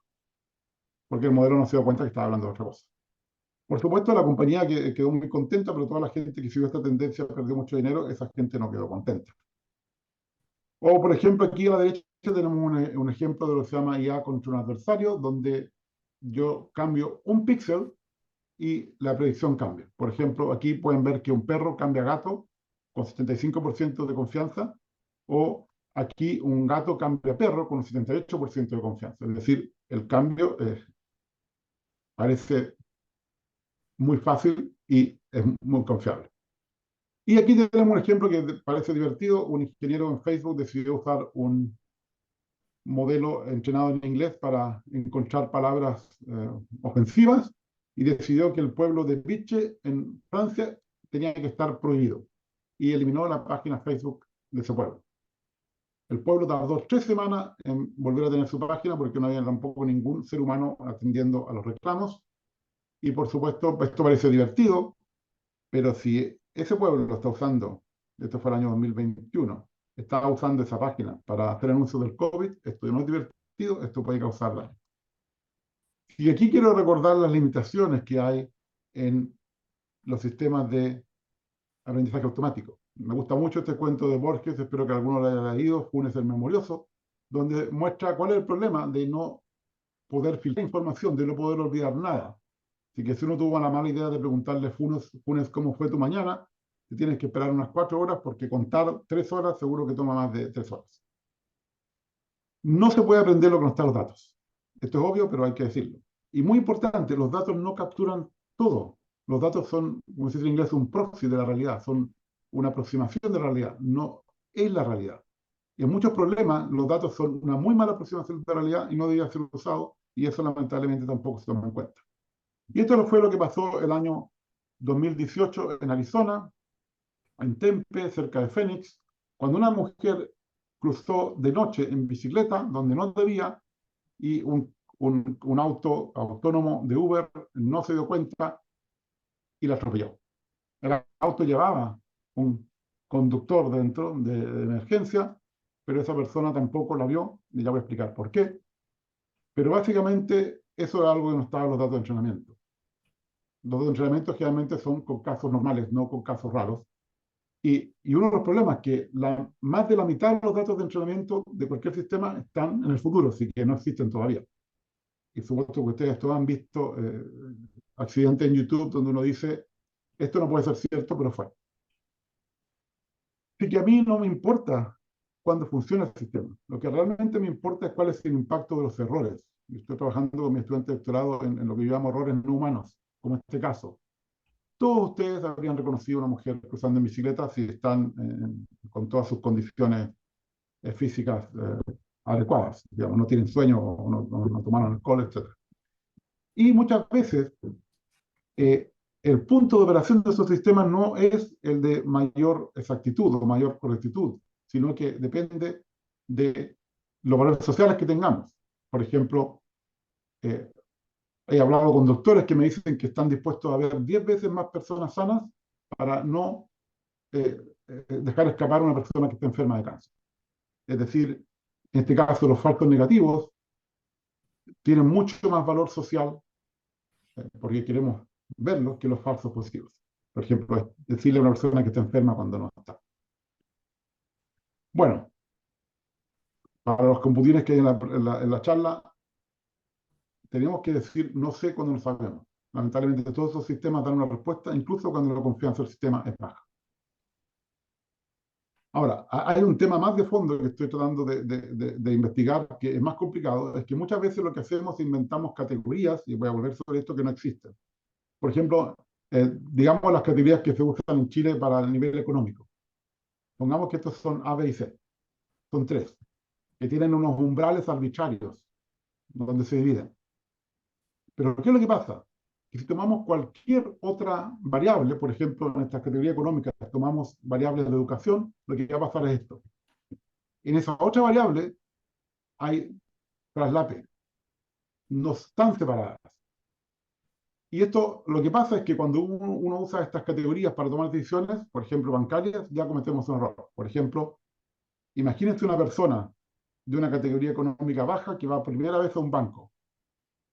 D: porque el modelo no se dio cuenta que estaba hablando de otra cosa. Por supuesto, la compañía quedó muy contenta, pero toda la gente que siguió esta tendencia perdió mucho dinero, esa gente no quedó contenta. O, por ejemplo, aquí a la derecha tenemos un ejemplo de lo que se llama IA contra un adversario, donde yo cambio un píxel y la predicción cambia. Por ejemplo, aquí pueden ver que un perro cambia a gato con 75% de confianza, o aquí un gato cambia a perro con un 78% de confianza. Es decir, el cambio parece muy fácil y es muy confiable. Y aquí tenemos un ejemplo que parece divertido. Un ingeniero en Facebook decidió usar un modelo entrenado en inglés para encontrar palabras ofensivas, y decidió que el pueblo de Biche en Francia tenía que estar prohibido, y eliminó la página Facebook de ese pueblo. El pueblo tardó 3 semanas en volver a tener su página porque no había tampoco ningún ser humano atendiendo a los reclamos. Y por supuesto, esto parece divertido, pero si ese pueblo lo está usando, esto fue el año 2021, estaba usando esa página para hacer anuncios del COVID, esto no es divertido, esto puede causar daño. Y aquí quiero recordar las limitaciones que hay en los sistemas de aprendizaje automático. Me gusta mucho este cuento de Borges, espero que alguno lo haya leído, Funes el Memorioso, donde muestra cuál es el problema de no poder filtrar información, de no poder olvidar nada. Así que si uno tuvo la mala idea de preguntarle a Funes cómo fue tu mañana, te tienes que esperar unas 4 horas, porque contar 3 horas seguro que toma más de 3 horas. No se puede aprender lo que no está en los datos. Esto es obvio, pero hay que decirlo. Y muy importante, los datos no capturan todo. Los datos son, como se dice en inglés, un proxy de la realidad, son una aproximación de la realidad, no es la realidad. Y en muchos problemas, los datos son una muy mala aproximación de la realidad y no debería ser usado, y eso lamentablemente tampoco se toma en cuenta. Y esto fue lo que pasó el año 2018 en Arizona, en Tempe, cerca de Phoenix, cuando una mujer cruzó de noche en bicicleta donde no debía, y un auto autónomo de Uber no se dio cuenta y la atropelló. El auto llevaba un conductor dentro de emergencia, pero esa persona tampoco la vio, y ya voy a explicar por qué. Pero básicamente eso es algo que no estaba en los datos de entrenamiento. Los datos de entrenamiento generalmente son con casos normales, no con casos raros. Y uno de los problemas es que más de la mitad de los datos de entrenamiento de cualquier sistema están en el futuro, así que no existen todavía. y supuesto que ustedes todos han visto accidentes en YouTube donde uno dice, esto no puede ser cierto, pero fue. Así que a mí no me importa cuándo funciona el sistema. Lo que realmente me importa es cuál es el impacto de los errores. Yo estoy trabajando con mi estudiante de doctorado en lo que yo llamo errores no humanos, como este caso. Todos ustedes habrían reconocido a una mujer cruzando en bicicleta si están con todas sus condiciones físicas adecuadas. Digamos, no tienen sueño o no tomaron alcohol, etc. Y muchas veces el punto de operación de esos sistemas no es el de mayor exactitud o mayor correctitud, sino que depende de los valores sociales que tengamos. Por ejemplo, he hablado con doctores que me dicen que están dispuestos a ver 10 veces más personas sanas para no dejar escapar a una persona que está enferma de cáncer. Es decir, en este caso los falsos negativos tienen mucho más valor social porque queremos verlos que los falsos positivos. Por ejemplo, decirle a una persona que está enferma cuando no está. Bueno, para los computines que hay en la charla, tenemos que decir no sé cuando lo sabemos. Lamentablemente todos esos sistemas dan una respuesta, incluso cuando la confianza del sistema es baja. Ahora, hay un tema más de fondo que estoy tratando de investigar, que es más complicado, es que muchas veces lo que hacemos es inventamos categorías, y voy a volver sobre esto, que no existen. Por ejemplo, digamos las categorías que se usan en Chile para el nivel económico. Pongamos que estos son A, B y C. Son tres, que tienen unos umbrales arbitrarios, donde se dividen. Pero ¿qué es lo que pasa? Que si tomamos cualquier otra variable, por ejemplo, en esta categoría económica, tomamos variables de educación, lo que va a pasar es esto. En esa otra variable hay traslape, no están separadas. Y esto, lo que pasa es que cuando uno usa estas categorías para tomar decisiones, por ejemplo, bancarias, ya cometemos un error. Por ejemplo, imagínense una persona de una categoría económica baja que va por primera vez a un banco.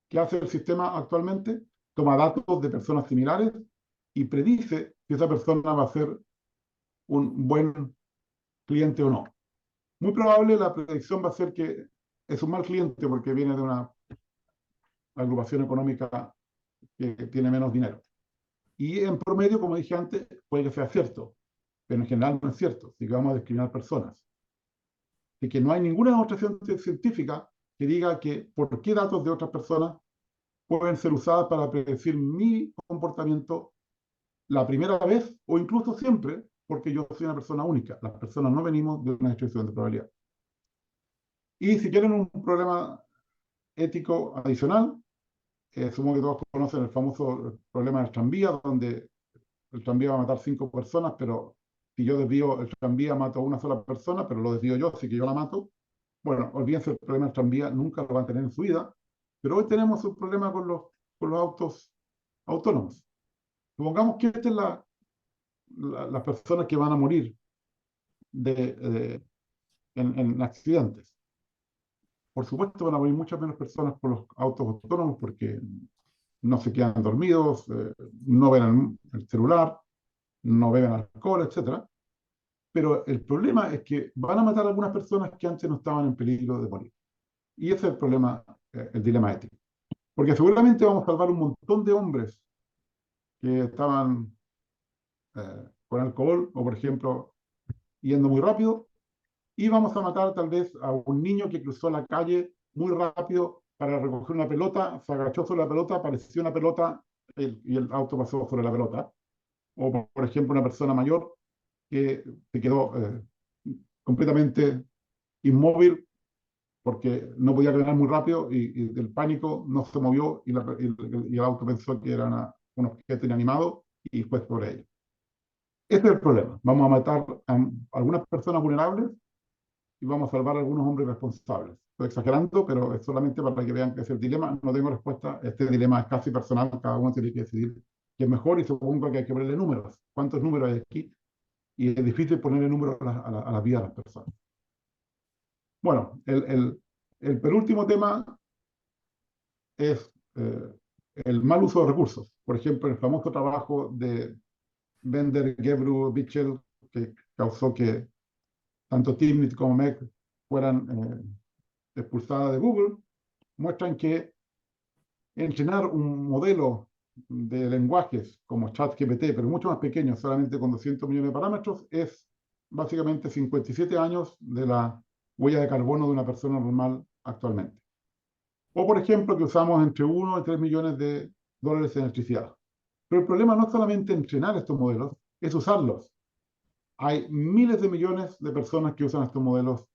D: ¿Qué hace el sistema actualmente? Toma datos de personas similares y predice si esa persona va a ser un buen cliente o no. Muy probable la predicción va a ser que es un mal cliente porque viene de una agrupación económica que tiene menos dinero. Y en promedio, como dije antes, puede que sea cierto, pero en general no es cierto, así que vamos a discriminar personas. Y que no hay ninguna demostración científica que diga que por qué datos de otras personas pueden ser usadas para predecir mi comportamiento la primera vez o incluso siempre, porque yo soy una persona única. Las personas no venimos de una distribución de probabilidad. Y si quieren un problema ético adicional, supongo que todos conocen el famoso problema del tranvía, donde el tranvía va a matar 5 personas, pero si yo desvío el tranvía, mato a una sola persona, pero lo desvío yo, así que yo la mato. Bueno, olvídense, el problema del tranvía nunca lo van a tener en su vida, pero hoy tenemos un problema con los autos autónomos. Supongamos que esta es las personas que van a morir en accidentes. Por supuesto, van a morir muchas menos personas por los autos autónomos porque no se quedan dormidos, no ven el celular, no beben alcohol, etc. Pero el problema es que van a matar a algunas personas que antes no estaban en peligro de morir. Y ese es el problema, el dilema ético. Porque seguramente vamos a salvar un montón de hombres que estaban con alcohol o, por ejemplo, yendo muy rápido, y vamos a matar tal vez a un niño que cruzó la calle muy rápido para recoger una pelota, se agachó sobre la pelota, apareció una pelota y el auto pasó sobre la pelota. O, por ejemplo, una persona mayor que se quedó completamente inmóvil porque no podía caminar muy rápido y del pánico no se movió y el auto pensó que era un objeto inanimado y fue sobre ello. Este es el problema. Vamos a matar a algunas personas vulnerables y vamos a salvar a algunos hombres responsables. Estoy exagerando, pero es solamente para que vean que es el dilema. No tengo respuesta. Este dilema es casi personal. Cada uno tiene que decidir qué es mejor y supongo que hay que ponerle números. ¿Cuántos números hay aquí? Y es difícil ponerle números a la vida de las personas. Bueno, el penúltimo tema es el mal uso de recursos. Por ejemplo, el famoso trabajo de Bender, Gebru, Bichel, que causó que tanto Timnit como MEC fueran expulsadas de Google, muestran que entrenar un modelo de lenguajes como ChatGPT, pero mucho más pequeño, solamente con 200 millones de parámetros, es básicamente 57 años de la huella de carbono de una persona normal actualmente. O, por ejemplo, que usamos entre 1 y 3 millones de dólares en electricidad. Pero el problema no es solamente entrenar estos modelos, es usarlos. Hay miles de millones de personas que usan estos modelos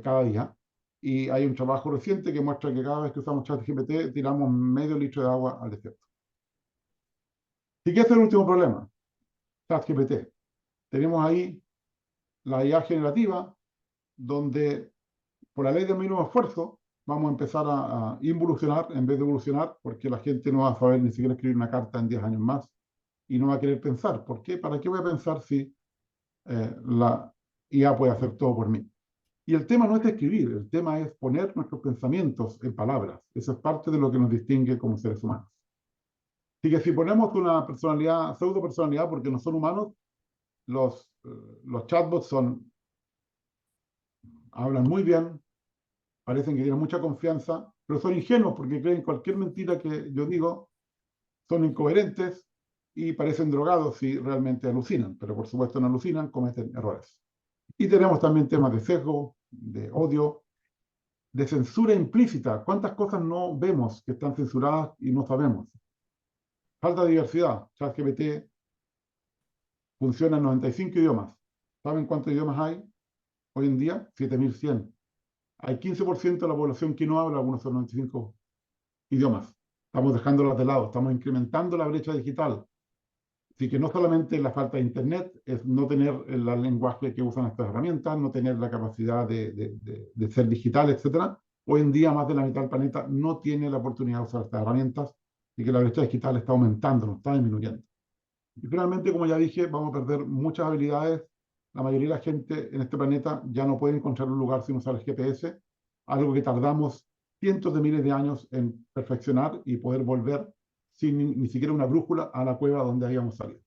D: cada día. Y hay un trabajo reciente que muestra que cada vez que usamos ChatGPT tiramos medio litro de agua al desierto. ¿Y qué es el último problema? ChatGPT. Tenemos ahí la IA generativa, donde por la ley del mínimo esfuerzo vamos a empezar a involucionar en vez de evolucionar, porque la gente no va a saber ni siquiera escribir una carta en 10 años más y no va a querer pensar. ¿Por qué? ¿Para qué voy a pensar si la IA puede hacer todo por mí? Y el tema no es escribir, el tema es poner nuestros pensamientos en palabras. Eso es parte de lo que nos distingue como seres humanos. Así que si ponemos una personalidad, pseudo personalidad, porque no son humanos, los chatbots hablan muy bien, parecen que tienen mucha confianza, pero son ingenuos porque creen cualquier mentira que yo digo, son incoherentes y parecen drogados si realmente alucinan, pero por supuesto no alucinan, cometen errores. Y tenemos también temas de sesgo, de odio, de censura implícita. ¿Cuántas cosas no vemos que están censuradas y no sabemos? Falta de diversidad. ChatGPT funciona en 95 idiomas. ¿Saben cuántos idiomas hay hoy en día? 7.100. Hay 15% de la población que no habla algunos de esos 95 idiomas. Estamos dejándolas de lado, estamos incrementando la brecha digital. Así que no solamente la falta de Internet, es no tener el lenguaje que usan estas herramientas, no tener la capacidad de ser digital, etc. Hoy en día más de la mitad del planeta no tiene la oportunidad de usar estas herramientas y que la brecha digital está aumentando, no está disminuyendo. Y finalmente, como ya dije, vamos a perder muchas habilidades. La mayoría de la gente en este planeta ya no puede encontrar un lugar sin usar el GPS, algo que tardamos cientos de miles de años en perfeccionar y poder volver sin ni siquiera una brújula a la cueva donde habíamos salido.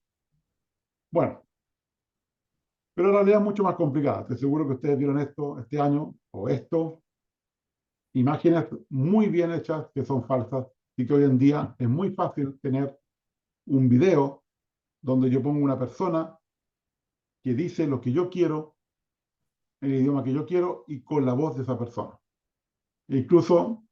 D: Bueno, pero la realidad es mucho más complicada. Estoy seguro que ustedes vieron esto este año, o esto, imágenes muy bien hechas que son falsas y que hoy en día es muy fácil tener un video donde yo pongo una persona que dice lo que yo quiero, en el idioma que yo quiero y con la voz de esa persona. E incluso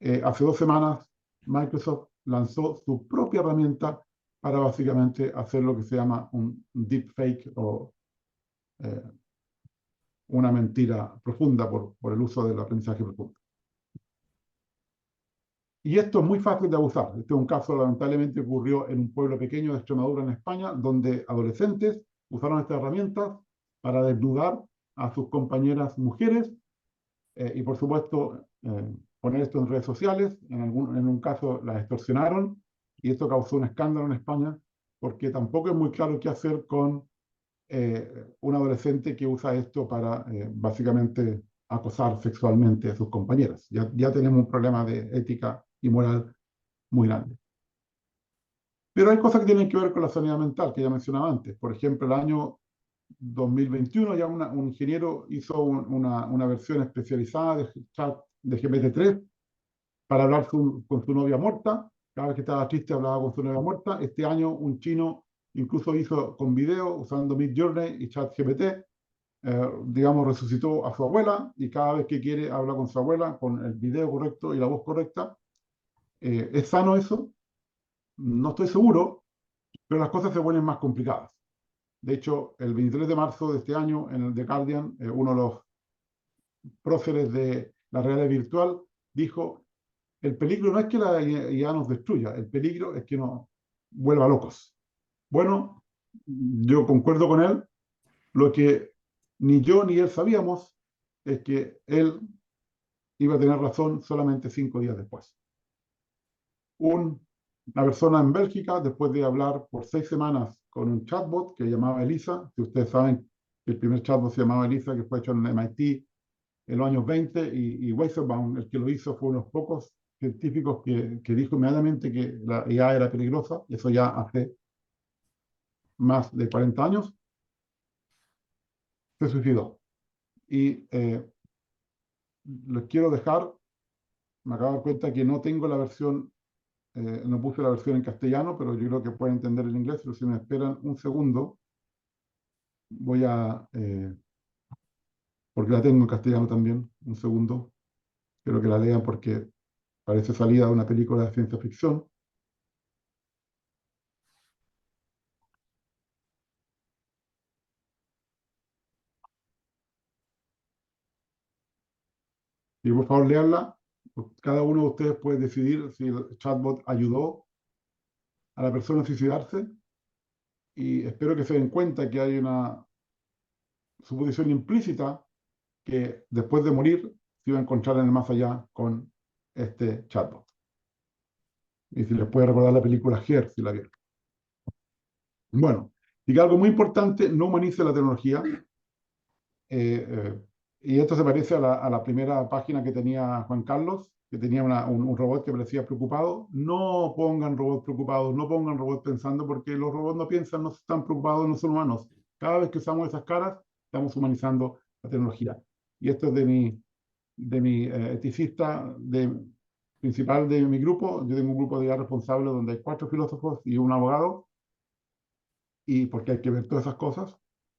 D: hace 2 semanas Microsoft lanzó su propia herramienta para básicamente hacer lo que se llama un deepfake o una mentira profunda por el uso del aprendizaje profundo. Y esto es muy fácil de abusar. Este es un caso lamentablemente ocurrió en un pueblo pequeño de Extremadura, en España, donde adolescentes usaron estas herramientas para desnudar a sus compañeras mujeres y por supuesto poner esto en redes sociales. En un caso las extorsionaron y esto causó un escándalo en España porque tampoco es muy claro qué hacer con un adolescente que usa esto para básicamente acosar sexualmente a sus compañeras. Ya tenemos un problema de ética y moral muy grande. Pero hay cosas que tienen que ver con la sanidad mental, que ya mencionaba antes. Por ejemplo, el año 2021 ya un ingeniero hizo una versión especializada de chat de GPT-3 para hablar con su novia muerta. Cada vez que estaba triste hablaba con su novia muerta. Este año un chino incluso hizo con video usando Midjourney y ChatGPT. Digamos, resucitó a su abuela y cada vez que quiere habla con su abuela con el video correcto y la voz correcta. ¿Es sano eso? No estoy seguro, pero las cosas se vuelven más complicadas. De hecho, el 23 de marzo de este año, en el The Guardian, uno de los próceres de la realidad virtual dijo, el peligro no es que la IA nos destruya, el peligro es que nos vuelva locos. Bueno, yo concuerdo con él. Lo que ni yo ni él sabíamos es que él iba a tener razón solamente 5 días después. Una persona en Bélgica, después de hablar por 6 semanas con un chatbot que llamaba Elisa, que ustedes saben que el primer chatbot se llamaba Elisa, que fue hecho en MIT en los años 20, y Weizenbaum, el que lo hizo, fue unos pocos científicos que dijo inmediatamente que la IA era peligrosa, eso ya hace más de 40 años, se suicidó. Y les quiero dejar me acabo de dar cuenta que no tengo la versión, no puse la versión en castellano, pero yo creo que pueden entender el inglés, pero si me esperan un segundo, voy a, porque la tengo en castellano también, un segundo, quiero que la lean porque parece salida de una película de ciencia ficción. Y por favor, leanla. Cada uno de ustedes puede decidir si el chatbot ayudó a la persona a suicidarse y espero que se den cuenta que hay una suposición implícita que después de morir se iba a encontrar en el más allá con este chatbot. Y si les puede recordar la película Her, si la vieron. Bueno, y que algo muy importante, no humanice la tecnología. Y esto se parece a la primera página que tenía Juan Carlos, que tenía un robot que parecía preocupado. No pongan robots preocupados, no pongan robots pensando, porque los robots no piensan, no están preocupados, no son humanos. Cada vez que usamos esas caras, estamos humanizando la tecnología. Y esto es de mi eticista principal de mi grupo. Yo tengo un grupo de IA responsable donde hay 4 filósofos y un abogado, y porque hay que ver todas esas cosas.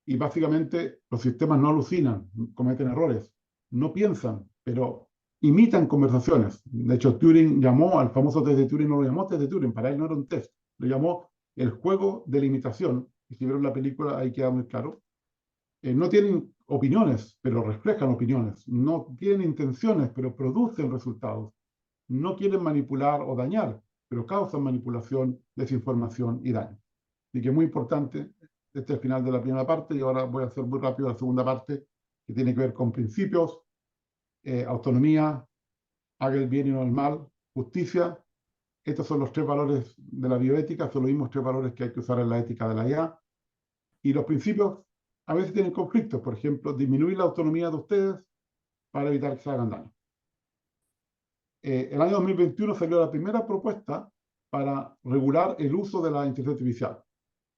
D: Y básicamente los sistemas no alucinan, cometen errores, no piensan, pero imitan conversaciones. De hecho, Turing llamó al famoso test de Turing, no lo llamó test de Turing, para él no era un test, lo llamó el juego de la imitación. Y si vieron la película, ahí queda muy claro. No tienen opiniones, pero reflejan opiniones. No tienen intenciones, pero producen resultados. No quieren manipular o dañar, pero causan manipulación, desinformación y daño. Así que es muy importante. Este es el final de la primera parte y ahora voy a hacer muy rápido la segunda parte, que tiene que ver con principios, autonomía, haga el bien y no el mal, justicia. Estos son los 3 valores de la bioética, son los mismos 3 valores que hay que usar en la ética de la IA. Y los principios a veces tienen conflictos, por ejemplo, disminuir la autonomía de ustedes para evitar que se hagan daño. El año 2021 salió la primera propuesta para regular el uso de la inteligencia artificial,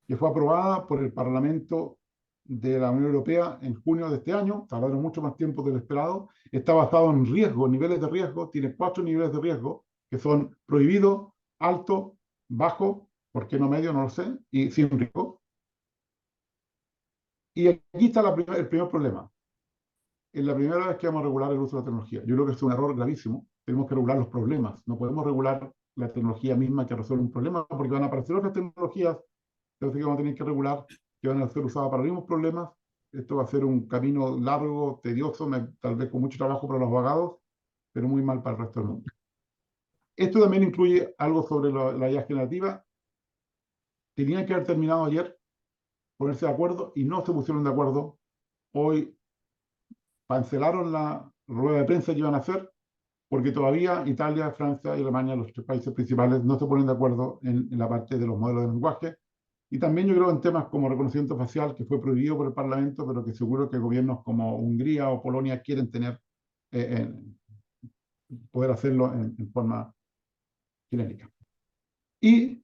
D: que fue aprobada por el Parlamento de la Unión Europea en junio de este año. Tardaron mucho más tiempo del esperado. Está basado en riesgo, niveles de riesgo. Tiene 4 niveles de riesgo, que son prohibido, alto, bajo, ¿por qué no medio? No lo sé, y sin riesgo. Y aquí está el primer problema. Es la primera vez que vamos a regular el uso de la tecnología. Yo creo que es un error gravísimo. Tenemos que regular los problemas. No podemos regular la tecnología misma que resuelve un problema, porque van a aparecer otras tecnologías que vamos a tener que regular, que van a ser usadas para los mismos problemas. Esto va a ser un camino largo, tedioso, tal vez con mucho trabajo para los abogados, pero muy mal para el resto del mundo. Esto también incluye algo sobre la IA generativa. Tenían que haber terminado ayer, ponerse de acuerdo, y no se pusieron de acuerdo. Hoy cancelaron la rueda de prensa que iban a hacer, porque todavía Italia, Francia y Alemania, los 3 países principales, no se ponen de acuerdo en la parte de los modelos de lenguaje. Y también yo creo en temas como reconocimiento facial, que fue prohibido por el Parlamento, pero que seguro que gobiernos como Hungría o Polonia quieren tener, poder hacerlo en forma genérica. Y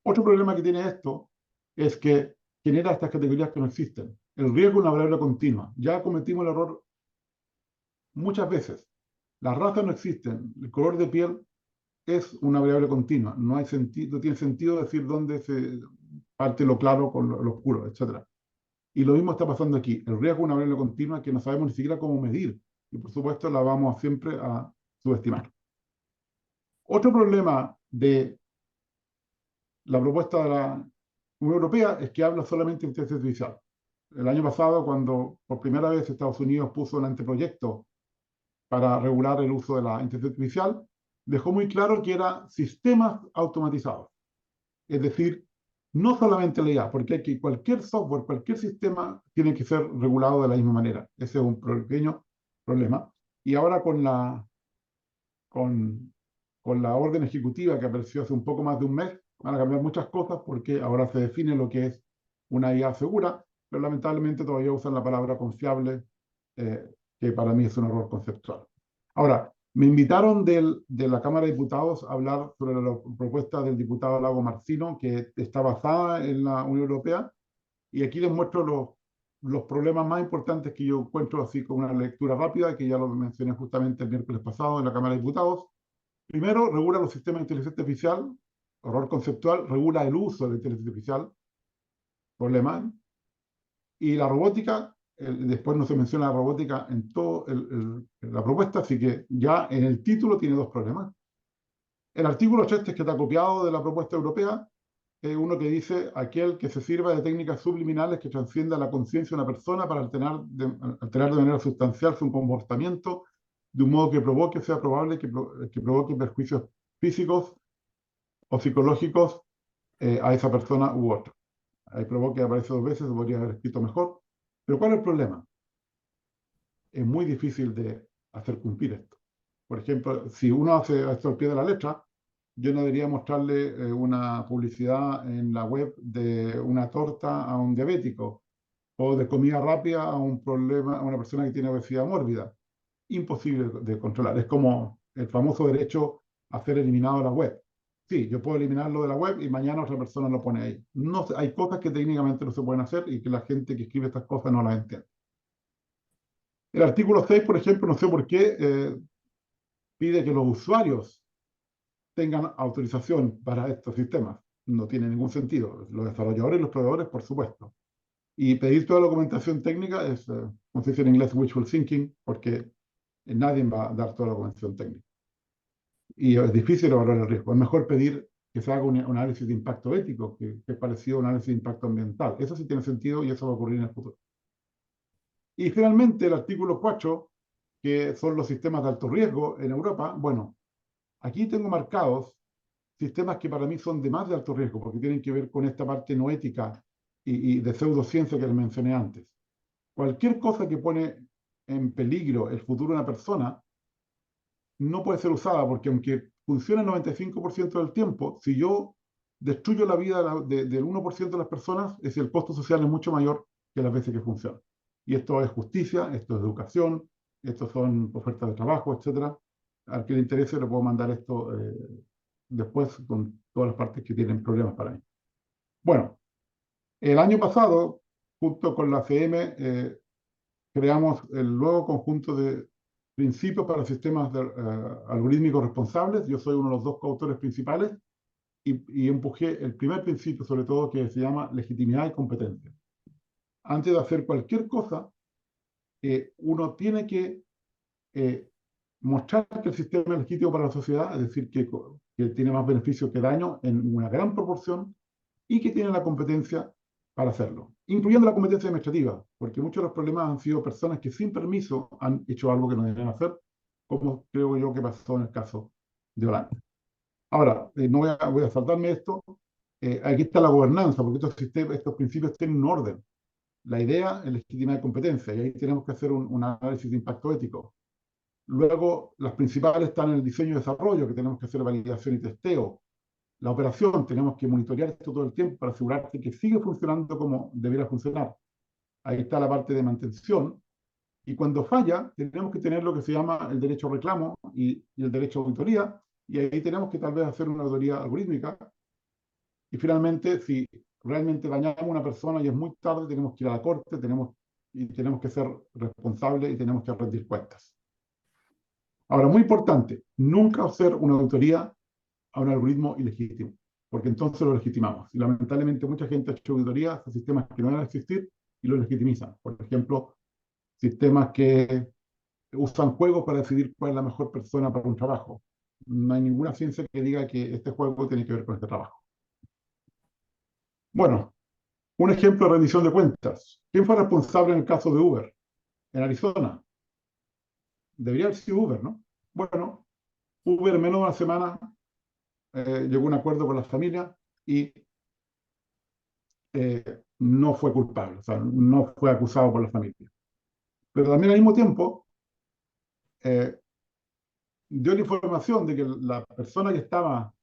D: otro problema que tiene esto es que genera estas categorías que no existen. El riesgo es una variable continua. Ya cometimos el error muchas veces. Las razas no existen. El color de piel es una variable continua. No hay sentido, no tiene sentido decir dónde se parte lo claro con lo oscuro, etc. Y lo mismo está pasando aquí. El riesgo es una variable continua que no sabemos ni siquiera cómo medir. Y por supuesto la vamos siempre a subestimar. Otro problema de la propuesta de la Unión Europea es que habla solamente de inteligencia artificial. El año pasado, cuando por primera vez Estados Unidos puso un anteproyecto para regular el uso de la inteligencia artificial, dejó muy claro que era sistemas automatizados. Es decir, no solamente la IA, porque aquí cualquier software, cualquier sistema tiene que ser regulado de la misma manera. Ese es un pequeño problema. Y ahora con la orden ejecutiva que apareció hace un poco más de un mes, van a cambiar muchas cosas porque ahora se define lo que es una IA segura, pero lamentablemente todavía usan la palabra confiable, que para mí es un error conceptual. Ahora, me invitaron de la Cámara de Diputados a hablar sobre la propuesta del diputado Lago Marcino, que está basada en la Unión Europea, y aquí les muestro los problemas más importantes que yo encuentro así con una lectura rápida, que ya lo mencioné justamente el miércoles pasado en la Cámara de Diputados. Primero, regula los sistemas de inteligencia artificial, error conceptual, regula el uso de la inteligencia artificial, problema. Y la robótica, después no se menciona la robótica en toda la propuesta, así que ya en el título tiene dos problemas. El artículo 3, que está copiado de la propuesta europea, es uno que dice aquel que se sirva de técnicas subliminales que transcienda la conciencia de una persona para alterar de manera sustancial su comportamiento, de un modo que provoque, sea probable que provoque perjuicios físicos o psicológicos a esa persona u otra. Ahí provoque aparece dos veces, se podría haber escrito mejor. Pero ¿cuál es el problema? Es muy difícil de hacer cumplir esto. Por ejemplo, si uno hace esto al pie de la letra, yo no debería mostrarle una publicidad en la web de una torta a un diabético o de comida rápida a a una persona que tiene obesidad mórbida. Imposible de controlar. Es como el famoso derecho a ser eliminado de la web. Sí, yo puedo eliminarlo de la web y mañana otra persona lo pone ahí. No, hay cosas que técnicamente no se pueden hacer y que la gente que escribe estas cosas no las entiende. El artículo 6, por ejemplo, no sé por qué pide que los usuarios tengan autorización para estos sistemas. No tiene ningún sentido. Los desarrolladores y los proveedores, por supuesto. Y pedir toda la documentación técnica es, como se dice en inglés, wishful thinking, porque nadie va a dar toda la documentación técnica. Y es difícil evaluar el riesgo. Es mejor pedir que se haga un análisis de impacto ético, que es parecido a un análisis de impacto ambiental. Eso sí tiene sentido y eso va a ocurrir en el futuro. Y finalmente, el artículo 4, que son los sistemas de alto riesgo en Europa. Bueno, aquí tengo marcados sistemas que para mí son de más de alto riesgo, porque tienen que ver con esta parte no ética y de pseudociencia que les mencioné antes. Cualquier cosa que pone en peligro el futuro de una persona no puede ser usada, porque aunque funcione el 95% del tiempo, si yo destruyo la vida del 1% de las personas, es decir, el costo social es mucho mayor que las veces que funciona. Y esto es justicia, esto es educación, estos son ofertas de trabajo, etc. Al que le interese le puedo mandar esto después con todas las partes que tienen problemas para mí. Bueno, el año pasado, junto con la CM, creamos el nuevo conjunto de principios para sistemas algorítmicos responsables. Yo soy uno de los dos coautores principales y empujé el primer principio, sobre todo, que se llama legitimidad y competencia. Antes de hacer cualquier cosa, uno tiene que mostrar que el sistema es legítimo para la sociedad, es decir, que tiene más beneficio que daño en una gran proporción y que tiene la competencia para hacerlo, incluyendo la competencia administrativa, porque muchos de los problemas han sido personas que sin permiso han hecho algo que no deberían hacer, como creo yo que pasó en el caso de Holanda. Ahora, no voy a saltarme esto. Aquí está la gobernanza, porque estos principios tienen un orden. La idea es legitimidad de competencia, y ahí tenemos que hacer un análisis de impacto ético. Luego, las principales están en el diseño y desarrollo, que tenemos que hacer validación y testeo. La operación, tenemos que monitorear esto todo el tiempo para asegurarse que sigue funcionando como debiera funcionar. Ahí está la parte de mantención. Y cuando falla, tenemos que tener lo que se llama el derecho a reclamo y el derecho a auditoría. Y ahí tenemos que tal vez hacer una auditoría algorítmica. Y finalmente, si realmente dañamos a una persona y es muy tarde, tenemos que ir a la corte, tenemos que ser responsables y tenemos que rendir cuentas. Ahora, muy importante, nunca hacer una auditoría a un algoritmo ilegítimo, porque entonces lo legitimamos. Y lamentablemente mucha gente ha hecho auditorías a sistemas que no deben existir y lo legitimizan. Por ejemplo, sistemas que usan juegos para decidir cuál es la mejor persona para un trabajo. No hay ninguna ciencia que diga que este juego tiene que ver con este trabajo. Bueno, un ejemplo de rendición de cuentas. ¿Quién fue responsable en el caso de Uber? En Arizona. Debería haber sido Uber, ¿no? Bueno, Uber en menos de una semana llegó a un acuerdo con la familia y no fue culpable, o sea, no fue acusado por la familia. Pero también al mismo tiempo dio la información de que la persona que estaba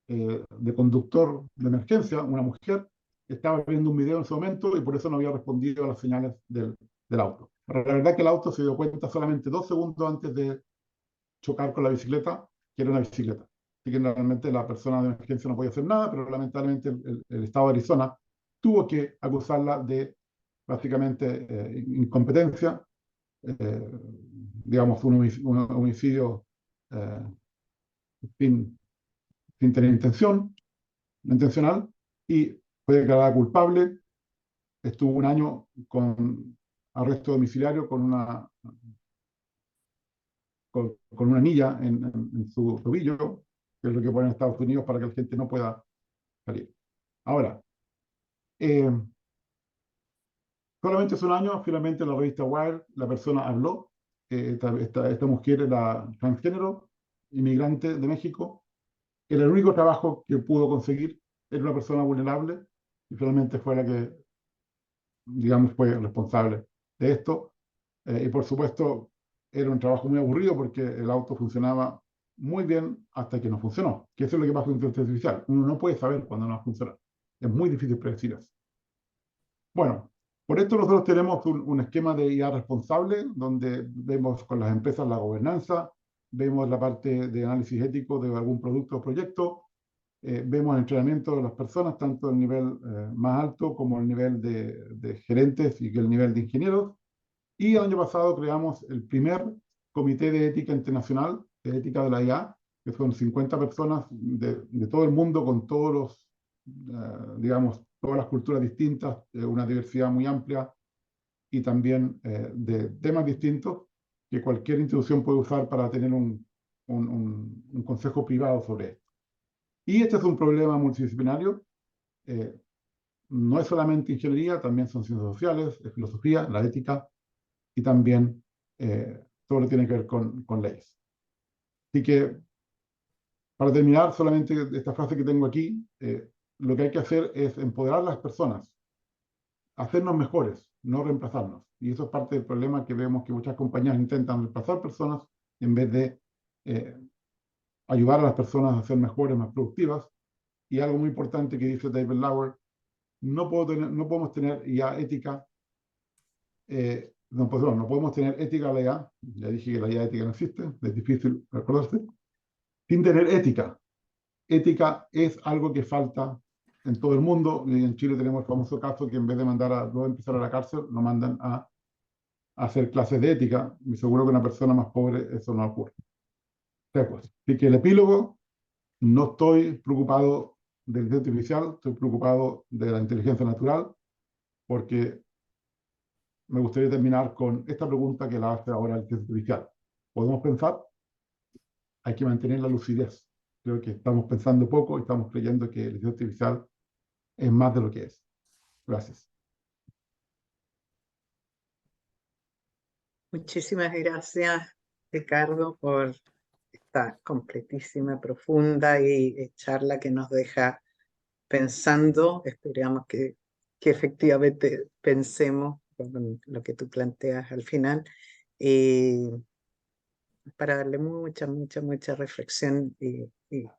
D: de conductor de emergencia, una mujer, estaba viendo un video en ese momento y por eso no había respondido a las señales del auto. Pero la verdad es que el auto se dio cuenta solamente 2 segundos antes de chocar con la bicicleta, que era una bicicleta. Así que realmente la persona de emergencia no podía hacer nada, pero lamentablemente el estado de Arizona tuvo que acusarla de básicamente incompetencia, digamos, un homicidio eh, sin, sin tener intencional, y fue declarada culpable. Estuvo un año con arresto domiciliario con una anilla en su tobillo, que es lo que ponen en Estados Unidos para que la gente no pueda salir. Ahora, eh, solamente hace un año, finalmente en la revista Wired, la persona habló. Esta mujer era transgénero, inmigrante de México. Era el único trabajo que pudo conseguir. Era una persona vulnerable y finalmente fue la que, digamos, fue responsable de esto. Y por supuesto, era un trabajo muy aburrido porque el auto funcionaba muy bien hasta que no funcionó. Que eso es lo que pasa con inteligencia artificial. Uno no puede saber cuándo no va a funcionar. Es muy difícil predecir eso. Bueno, por esto nosotros tenemos un esquema de IA responsable, donde vemos con las empresas la gobernanza, vemos la parte de análisis ético de algún producto o proyecto, vemos el entrenamiento de las personas, tanto el nivel más alto como el nivel de gerentes y el nivel de ingenieros. Y el año pasado creamos el primer comité de ética internacional, de ética de la IA, que son 50 personas de todo el mundo con todos los, digamos, todas las culturas distintas, una diversidad muy amplia y también de temas distintos que cualquier institución puede usar para tener un consejo privado sobre esto. Y este es un problema multidisciplinario. No es solamente ingeniería, también son ciencias sociales, es filosofía, la ética y también todo lo que tiene que ver con leyes. Así que, para terminar, solamente esta frase que tengo aquí, lo que hay que hacer es empoderar a las personas, hacernos mejores, no reemplazarnos. Y eso es parte del problema que vemos que muchas compañías intentan reemplazar personas en vez de ayudar a las personas a ser mejores, más productivas. Y algo muy importante que dice David Lauer, no podemos tener ya ética, no podemos tener ética de la IA, ya dije que la IA ética no existe, es difícil recordarse, sin tener ética. Ética es algo que falta en todo el mundo, y en Chile tenemos el famoso caso que en vez de mandar a dos empresarios a la cárcel, lo mandan a hacer clases de ética, y seguro que una persona más pobre eso no ocurre. Pues, así que el epílogo, no estoy preocupado de la inteligencia artificial, estoy preocupado de la inteligencia natural, porque me gustaría terminar con esta pregunta que la hace ahora la inteligencia artificial. ¿Podemos pensar? Hay que mantener la lucidez. Creo que estamos pensando poco y estamos creyendo que la inteligencia artificial es más de lo que es. Gracias.
A: Muchísimas gracias, Ricardo, por esta completísima, profunda y charla que nos deja pensando. Esperamos que efectivamente pensemos con lo que tú planteas al final, y para darle mucha reflexión y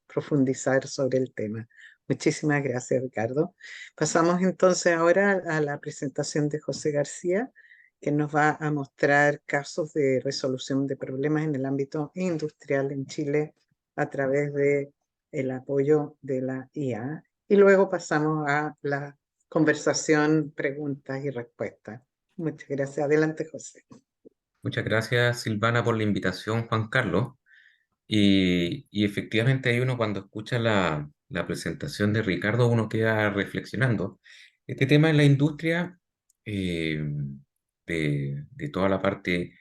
A: profundizar sobre el tema. Muchísimas gracias, Ricardo. Pasamos entonces ahora a la presentación de José García, que nos va a mostrar casos de resolución de problemas en el ámbito industrial en Chile a través de el apoyo de la IA. Y luego pasamos a la conversación, preguntas y respuestas. Muchas gracias. Adelante, José.
C: Muchas gracias, Silvana, por la invitación, Juan Carlos. Y efectivamente ahí uno cuando escucha la presentación de Ricardo, uno queda reflexionando. Este tema en la industria, eh, de toda la parte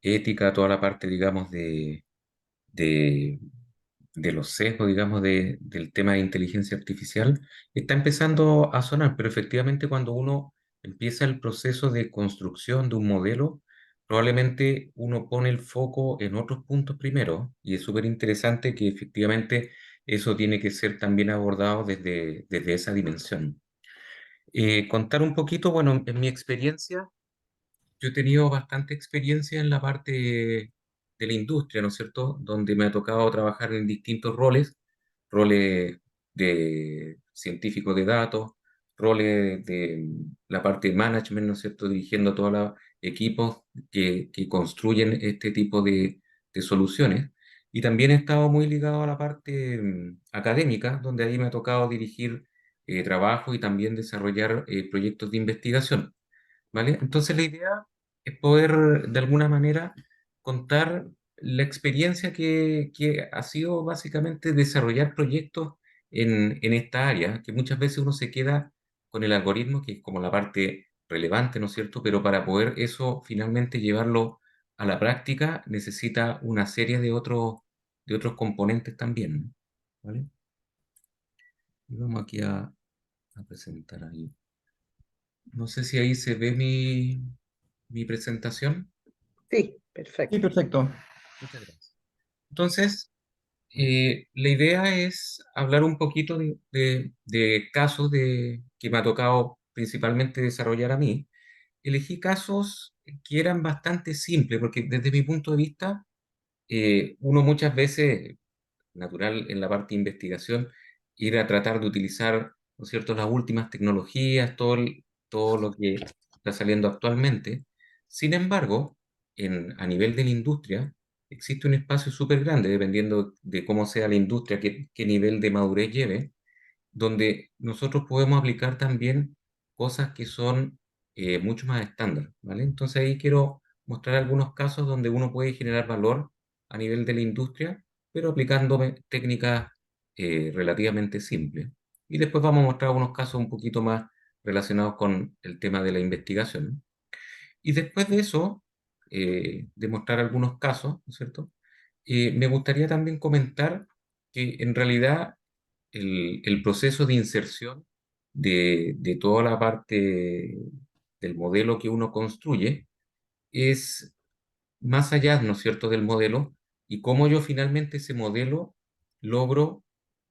C: ética, toda la parte, digamos, de, de los sesgos, digamos, del tema de inteligencia artificial, está empezando a sonar, pero efectivamente cuando uno empieza el proceso de construcción de un modelo, probablemente uno pone el foco en otros puntos primero, y es súper interesante que efectivamente eso tiene que ser también abordado desde esa dimensión. Contar un poquito, bueno, en mi experiencia, yo he tenido bastante experiencia en la parte de la industria, ¿no es cierto? Donde me ha tocado trabajar en distintos roles de científico de datos, roles de la parte de management, ¿no es cierto? Dirigiendo todos los equipos que construyen este tipo de soluciones. Y también he estado muy ligado a la parte académica, donde ahí me ha tocado dirigir trabajo y también desarrollar proyectos de investigación. ¿vale? Entonces la idea es poder de alguna manera contar la experiencia que ha sido básicamente desarrollar proyectos en esta área, que muchas veces uno se queda con el algoritmo, que es como la parte relevante, ¿no es cierto? Pero para poder eso finalmente llevarlo a la práctica necesita una serie de otros componentes también, ¿no? ¿Vale? Y vamos aquí a presentar ahí. No sé si ahí se ve mi presentación.
A: Sí,
B: Sí,
A: perfecto.
B: perfecto.
C: Muchas gracias. Entonces, la idea es hablar un poquito de casos que me ha tocado principalmente desarrollar a mí. Elegí casos que eran bastante simples, porque desde mi punto de vista, uno muchas veces natural en la parte de investigación, ir a tratar de utilizar, ¿no es cierto?, las últimas tecnologías, todo lo que está saliendo actualmente. Sin embargo, a nivel de la industria, existe un espacio súper grande, dependiendo de cómo sea la industria, qué nivel de madurez lleve, donde nosotros podemos aplicar también cosas que son mucho más estándar, ¿vale? Entonces ahí quiero mostrar algunos casos donde uno puede generar valor a nivel de la industria, pero aplicando técnicas relativamente simples. Y después vamos a mostrar unos casos un poquito más relacionados con el tema de la investigación. Y después de eso, de mostrar algunos casos, ¿no es cierto? Me gustaría también comentar que en realidad el proceso de inserción de toda la parte del modelo que uno construye es más allá, ¿no es cierto?, del modelo y cómo yo finalmente ese modelo logro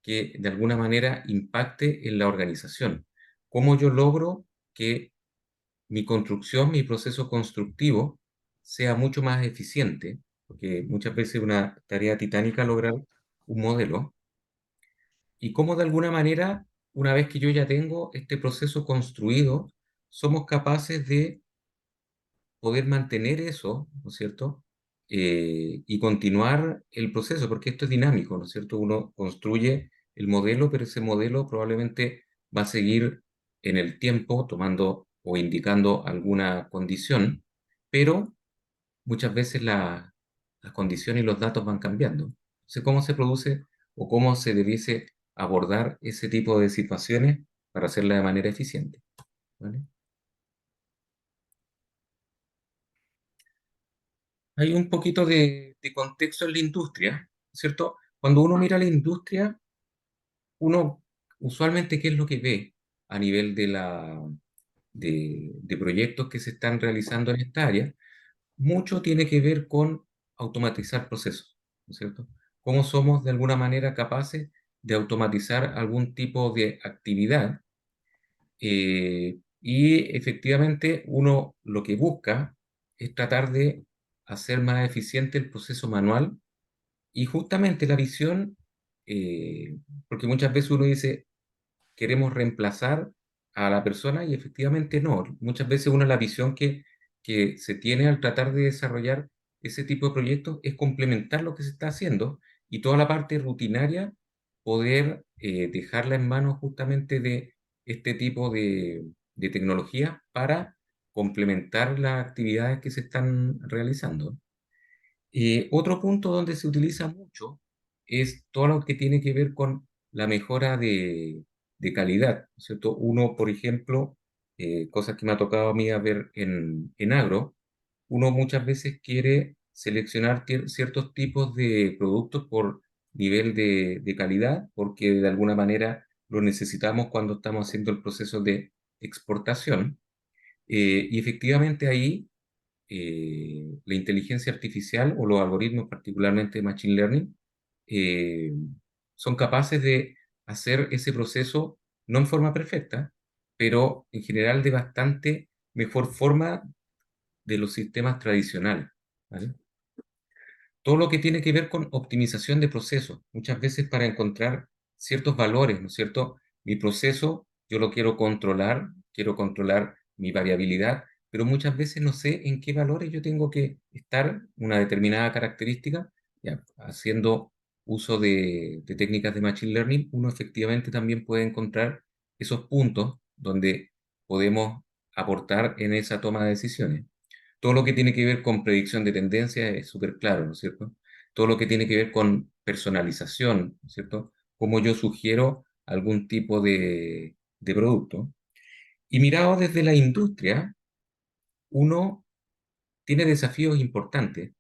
C: que de alguna manera impacte en la organización. Cómo yo logro que mi construcción, mi proceso constructivo sea mucho más eficiente, porque muchas veces es una tarea titánica lograr un modelo y cómo de alguna manera, una vez que yo ya tengo este proceso construido, somos capaces de poder mantener eso, ¿no es cierto? Y continuar el proceso, porque esto es dinámico, ¿no es cierto? Uno construye el modelo, pero ese modelo probablemente va a seguir en el tiempo tomando o indicando alguna condición, pero muchas veces las condiciones y los datos van cambiando. Entonces, ¿cómo se produce o cómo se debiese abordar ese tipo de situaciones para hacerla de manera eficiente? ¿Vale? Hay un poquito de contexto en la industria, ¿cierto? Cuando uno mira la industria, uno usualmente, ¿qué es lo que ve a nivel de proyectos que se están realizando en esta área? Mucho tiene que ver con automatizar procesos, ¿no es cierto? Cómo somos de alguna manera capaces de automatizar algún tipo de actividad y efectivamente uno lo que busca es tratar de hacer más eficiente el proceso manual y justamente la visión, porque muchas veces uno dice, queremos reemplazar a la persona y efectivamente no. Muchas veces una la visión que se tiene al tratar de desarrollar ese tipo de proyectos es complementar lo que se está haciendo y toda la parte rutinaria poder dejarla en manos justamente de este tipo de tecnología para complementar las actividades que se están realizando. Otro punto donde se utiliza mucho es todo lo que tiene que ver con la mejora de calidad, ¿no es cierto? Uno, por ejemplo, cosas que me ha tocado a mí a ver en agro, uno muchas veces quiere seleccionar ciertos tipos de productos por nivel de calidad, porque de alguna manera lo necesitamos cuando estamos haciendo el proceso de exportación. Y efectivamente ahí la inteligencia artificial o los algoritmos, particularmente de Machine Learning, eh, son capaces de hacer ese proceso no en forma perfecta, pero en general de bastante mejor forma de los sistemas tradicionales, ¿vale? Todo lo que tiene que ver con optimización de procesos, muchas veces para encontrar ciertos valores, ¿no es cierto? Mi proceso, yo lo quiero controlar mi variabilidad, pero muchas veces no sé en qué valores yo tengo que estar, una determinada característica, ya, haciendo uso de técnicas de Machine Learning, uno efectivamente también puede encontrar esos puntos donde podemos aportar en esa toma de decisiones. Todo lo que tiene que ver con predicción de tendencia es súper claro, ¿no es cierto? Todo lo que tiene que ver con personalización, ¿no es cierto? Cómo yo sugiero algún tipo de producto. Y mirado desde la industria, uno tiene desafíos importantes,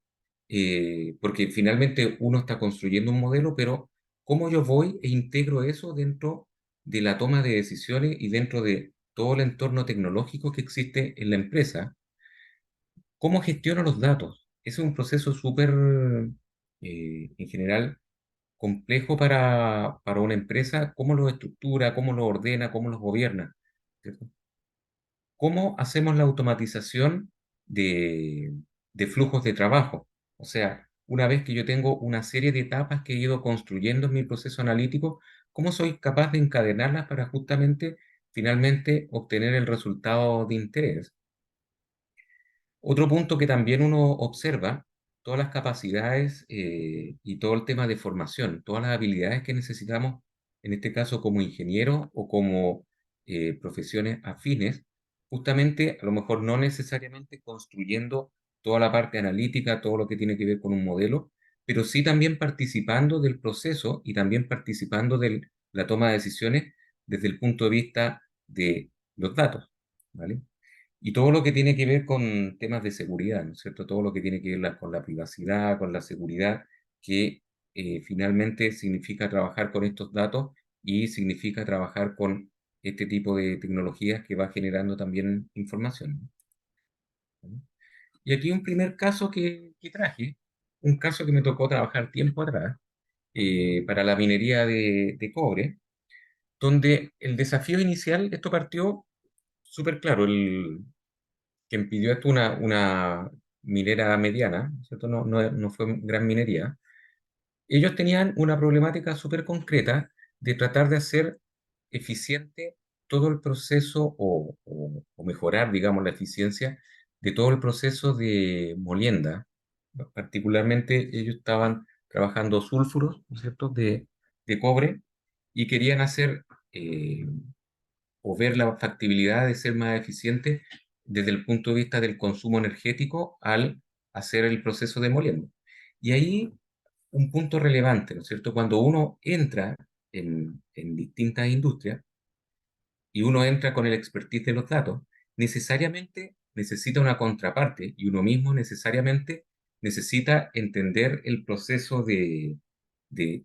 C: porque finalmente uno está construyendo un modelo, pero ¿cómo yo voy e integro eso dentro de la toma de decisiones y dentro de todo el entorno tecnológico que existe en la empresa? ¿Cómo gestiono los datos? Es un proceso súper, en general, complejo para una empresa. ¿Cómo los estructura, cómo los ordena, cómo los gobierna? ¿Cierto? ¿Cómo hacemos la automatización de, de flujos de trabajo? O sea, una vez que yo tengo una serie de etapas que he ido construyendo en mi proceso analítico, ¿cómo soy capaz de encadenarlas para justamente, finalmente, obtener el resultado de interés? Otro punto que también uno observa, todas las capacidades y todo el tema de formación, todas las habilidades que necesitamos, en este caso como ingeniero o como profesiones afines, justamente a lo mejor no necesariamente construyendo toda la parte analítica, todo lo que tiene que ver con un modelo, pero sí también participando del proceso y también participando de la toma de decisiones desde el punto de vista de los datos, ¿vale? Y todo lo que tiene que ver con temas de seguridad, ¿no es cierto? Todo lo que tiene que ver con la privacidad, con la seguridad, que finalmente significa trabajar con estos datos y significa trabajar con este tipo de tecnologías que va generando también información, ¿no? Y aquí un primer caso que traje, un caso que me tocó trabajar tiempo atrás, para la minería de cobre, donde el desafío inicial, esto partió súper claro. Quien pidió esto una minera mediana, ¿cierto? No fue gran minería. Ellos tenían una problemática súper concreta de tratar de hacer eficiente todo el proceso o mejorar, digamos, la eficiencia de todo el proceso de molienda. Particularmente ellos estaban trabajando sulfuros, ¿no es cierto?, de cobre y querían hacer eh, o ver la factibilidad de ser más eficiente desde el punto de vista del consumo energético al hacer el proceso de moliendo. Y ahí un punto relevante, ¿no es cierto? Cuando uno entra en distintas industrias y uno entra con el expertise de los datos, necesariamente necesita una contraparte y uno mismo necesariamente necesita entender el proceso de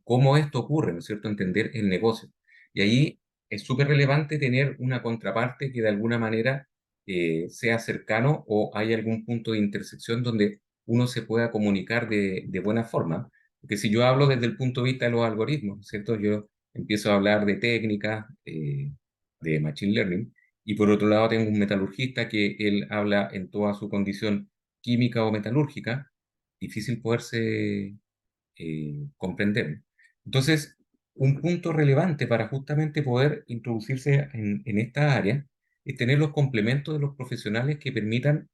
C: cómo esto ocurre, ¿no es cierto? Entender el negocio. Y ahí es súper relevante tener una contraparte que de alguna manera sea cercano o hay algún punto de intersección donde uno se pueda comunicar de buena forma. Porque si yo hablo desde el punto de vista de los algoritmos, ¿no es cierto? Yo empiezo a hablar de técnicas, de Machine Learning, y por otro lado tengo un metalurgista que él habla en toda su condición química o metalúrgica, difícil poderse comprender. Entonces, un punto relevante para justamente poder introducirse en esta área es tener los complementos de los profesionales que permitan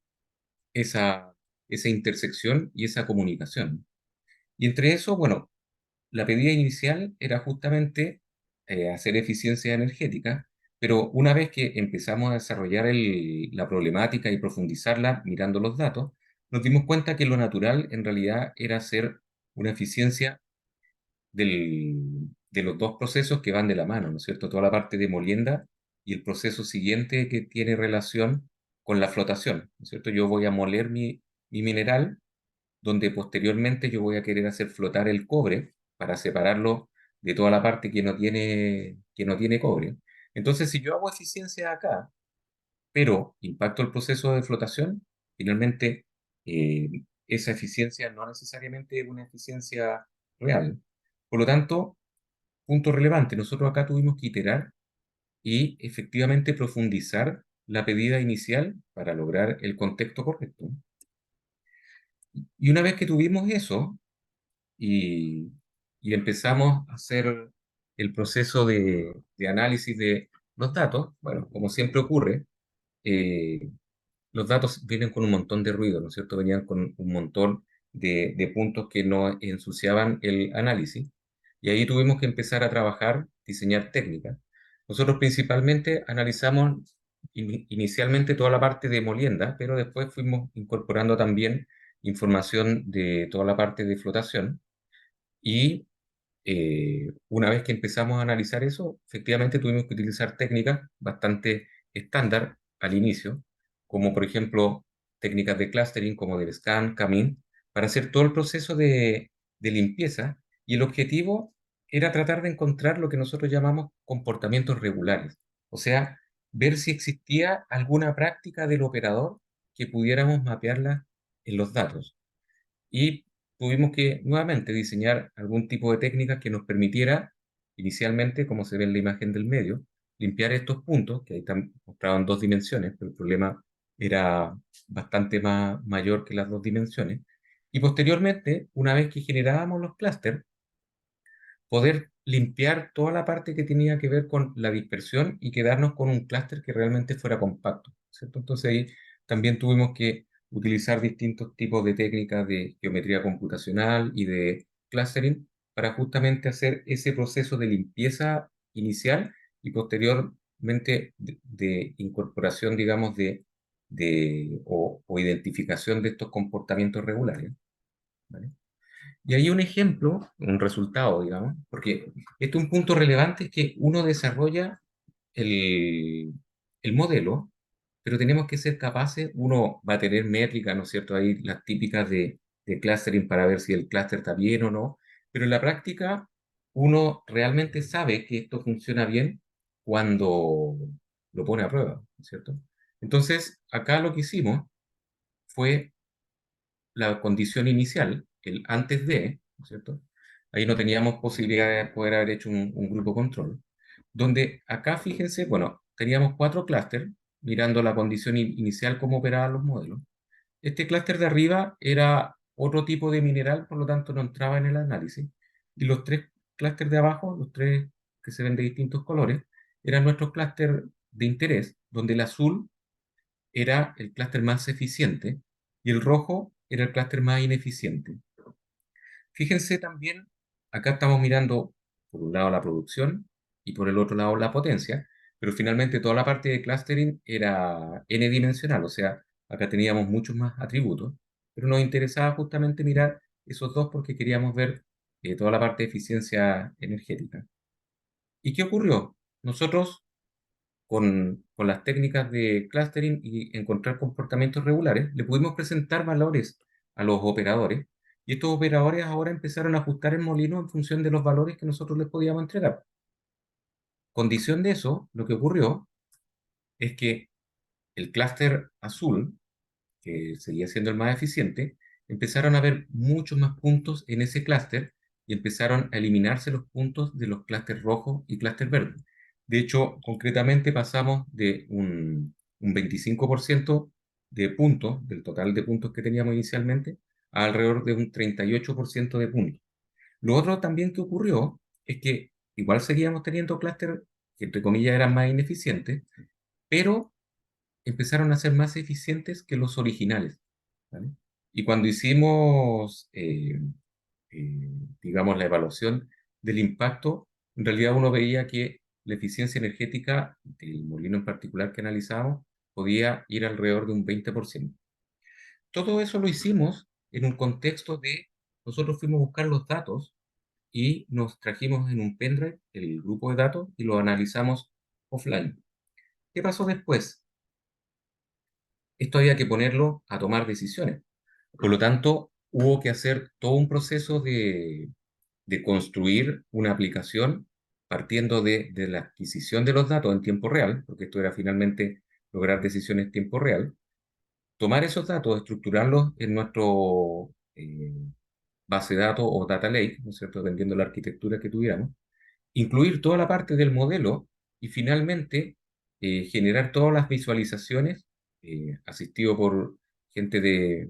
C: esa intersección y esa comunicación. Y entre eso, bueno, la pedida inicial era justamente hacer eficiencia energética, pero una vez que empezamos a desarrollar la problemática y profundizarla mirando los datos, nos dimos cuenta que lo natural en realidad era hacer una eficiencia de los dos procesos que van de la mano, ¿no es cierto? Toda la parte de molienda y el proceso siguiente que tiene relación con la flotación, ¿no es cierto? Yo voy a moler mi mineral, donde posteriormente yo voy a querer hacer flotar el cobre para separarlo de toda la parte que no tiene cobre. Entonces, si yo hago eficiencia acá, pero impacto el proceso de flotación, finalmente eh, esa eficiencia no necesariamente es una eficiencia real. Por lo tanto, punto relevante, nosotros acá tuvimos que iterar y efectivamente profundizar la pedida inicial para lograr el contexto correcto. Y una vez que tuvimos eso, y, y empezamos a hacer el proceso de análisis de los datos, bueno, como siempre ocurre, eh, los datos vienen con un montón de ruido, ¿no es cierto? Venían con un montón de puntos que no ensuciaban el análisis. Y ahí tuvimos que empezar a trabajar, diseñar técnicas. Nosotros principalmente analizamos inicialmente toda la parte de molienda, pero después fuimos incorporando también información de toda la parte de flotación. Y una vez que empezamos a analizar eso, efectivamente tuvimos que utilizar técnicas bastante estándar al inicio, como por ejemplo técnicas de clustering como del scan, CAMIN, para hacer todo el proceso de limpieza. Y el objetivo era tratar de encontrar lo que nosotros llamamos comportamientos regulares, o sea, ver si existía alguna práctica del operador que pudiéramos mapearla en los datos. Y tuvimos que nuevamente diseñar algún tipo de técnica que nos permitiera, inicialmente, como se ve en la imagen del medio, limpiar estos puntos, que ahí están mostrados en dos dimensiones, pero el problema era bastante más mayor que las dos dimensiones. Y posteriormente, una vez que generábamos los clústeres, poder limpiar toda la parte que tenía que ver con la dispersión y quedarnos con un clúster que realmente fuera compacto, ¿cierto? Entonces ahí también tuvimos que utilizar distintos tipos de técnicas de geometría computacional y de clustering para justamente hacer ese proceso de limpieza inicial y posteriormente de incorporación, digamos, o identificación de estos comportamientos regulares, ¿vale? Y hay un ejemplo, un resultado, digamos, porque este es un punto relevante, es que uno desarrolla el modelo, pero tenemos que ser capaces, uno va a tener métricas, ¿no es cierto? Ahí las típicas de clustering para ver si el clúster está bien o no, pero en la práctica uno realmente sabe que esto funciona bien cuando lo pone a prueba, ¿no es cierto? Entonces, acá lo que hicimos fue la condición inicial, el antes de, ¿no es cierto? Ahí no teníamos posibilidad de poder haber hecho un grupo control, donde acá, fíjense, bueno, teníamos 4 clústeres, mirando la condición inicial, cómo operaban los modelos. Este clúster de arriba era otro tipo de mineral, por lo tanto no entraba en el análisis. Y los 3 clústeres de abajo, los 3 que se ven de distintos colores, eran nuestros clústeres de interés, donde el azul era el clúster más eficiente y el rojo era el clúster más ineficiente. Fíjense también, acá estamos mirando por un lado la producción y por el otro lado la potencia, pero finalmente toda la parte de clustering era n-dimensional, o sea, acá teníamos muchos más atributos, pero nos interesaba justamente mirar esos dos porque queríamos ver toda la parte de eficiencia energética. ¿Y qué ocurrió? Nosotros con las técnicas de clustering y encontrar comportamientos regulares, le pudimos presentar valores a los operadores y estos operadores ahora empezaron a ajustar el molino en función de los valores que nosotros les podíamos entregar. Condición de eso, lo que ocurrió es que el clúster azul, que seguía siendo el más eficiente, empezaron a haber muchos más puntos en ese clúster y empezaron a eliminarse los puntos de los clústeres rojos y clúster verde. De hecho, concretamente pasamos de un 25% de puntos, del total de puntos que teníamos inicialmente, a alrededor de un 38% de puntos. Lo otro también que ocurrió es que igual seguíamos teniendo clústeres que entre comillas eran más ineficientes, pero empezaron a ser más eficientes que los originales, ¿vale? Y cuando hicimos, digamos, la evaluación del impacto, en realidad uno veía que la eficiencia energética del molino en particular que analizamos podía ir alrededor de un 20%. Todo eso lo hicimos en un contexto de, nosotros fuimos a buscar los datos y nos trajimos en un pendrive el grupo de datos y lo analizamos offline. ¿Qué pasó después? Esto había que ponerlo a tomar decisiones. Por lo tanto, hubo que hacer todo un proceso de construir una aplicación partiendo de la adquisición de los datos en tiempo real, porque esto era finalmente lograr decisiones en tiempo real, tomar esos datos, estructurarlos en nuestro base de datos o data lake, ¿no es cierto?, dependiendo de la arquitectura que tuviéramos, incluir toda la parte del modelo y finalmente generar todas las visualizaciones asistido por gente de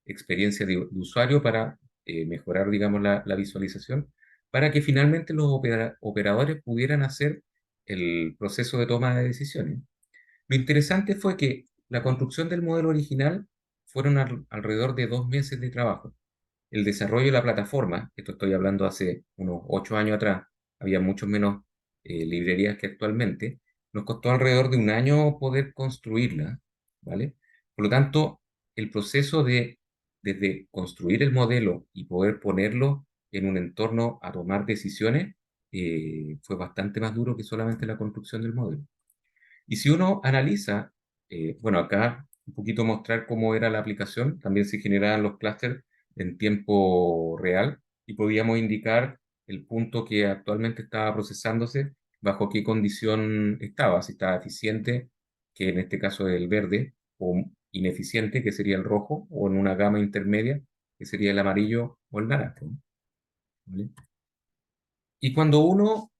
C: experiencia de usuario para mejorar, digamos, la visualización, para que finalmente los operadores pudieran hacer el proceso de toma de decisiones. Lo interesante fue que la construcción del modelo original fueron alrededor de 2 meses de trabajo. El desarrollo de la plataforma, esto estoy hablando hace unos 8 años atrás, había mucho menos librerías que actualmente, nos costó alrededor de un año poder construirla, ¿vale? Por lo tanto, el proceso desde construir el modelo y poder ponerlo en un entorno a tomar decisiones, fue bastante más duro que solamente la construcción del modelo. Y si uno analiza, bueno, acá un poquito mostrar cómo era la aplicación, también se generaban los clústeres en tiempo real y podíamos indicar el punto que actualmente estaba procesándose, bajo qué condición estaba, si estaba eficiente, que en este caso es el verde, o ineficiente, que sería el rojo, o en una gama intermedia, que sería el amarillo o el naranja, ¿vale? Y cuando uno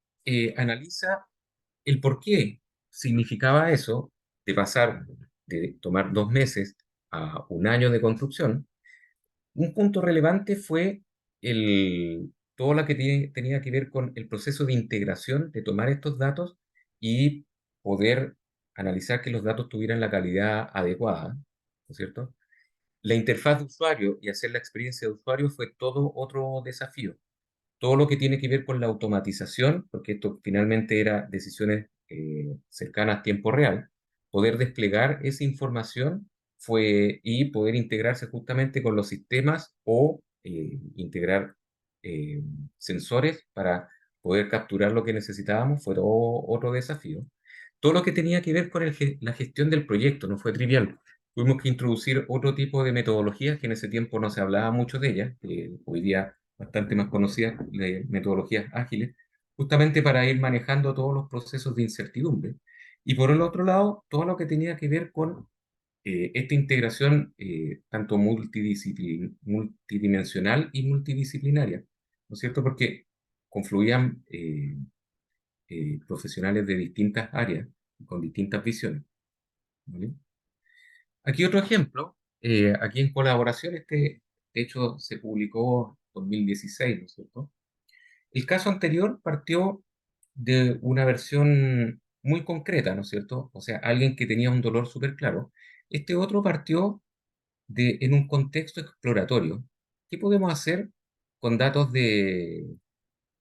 C: analiza el por qué significaba eso, de pasar de tomar 2 meses a un año de construcción, un punto relevante fue todo lo que tenía que ver con el proceso de integración, de tomar estos datos y poder analizar que los datos tuvieran la calidad adecuada, ¿no es cierto? La interfaz de usuario y hacer la experiencia de usuario fue todo otro desafío. Todo lo que tiene que ver con la automatización, porque esto finalmente era decisiones cercanas a tiempo real, poder desplegar esa información y poder integrarse justamente con los sistemas o integrar eh, sensores para poder capturar lo que necesitábamos fue todo otro desafío. Todo lo que tenía que ver con la gestión del proyecto no fue trivial. Tuvimos que introducir otro tipo de metodologías que en ese tiempo no se hablaba mucho de ellas, que hoy día bastante más conocidas, de metodologías ágiles, justamente para ir manejando todos los procesos de incertidumbre. Y por el otro lado, todo lo que tenía que ver con esta integración tanto multidimensional y multidisciplinaria, ¿no es cierto? Porque confluían profesionales de distintas áreas, con distintas visiones, ¿vale? Aquí otro ejemplo, aquí en colaboración, de hecho se publicó en 2016, ¿no es cierto? El caso anterior partió de una versión muy concreta, ¿no es cierto? O sea, alguien que tenía un dolor súper claro. Este otro partió en un contexto exploratorio. ¿Qué podemos hacer con datos de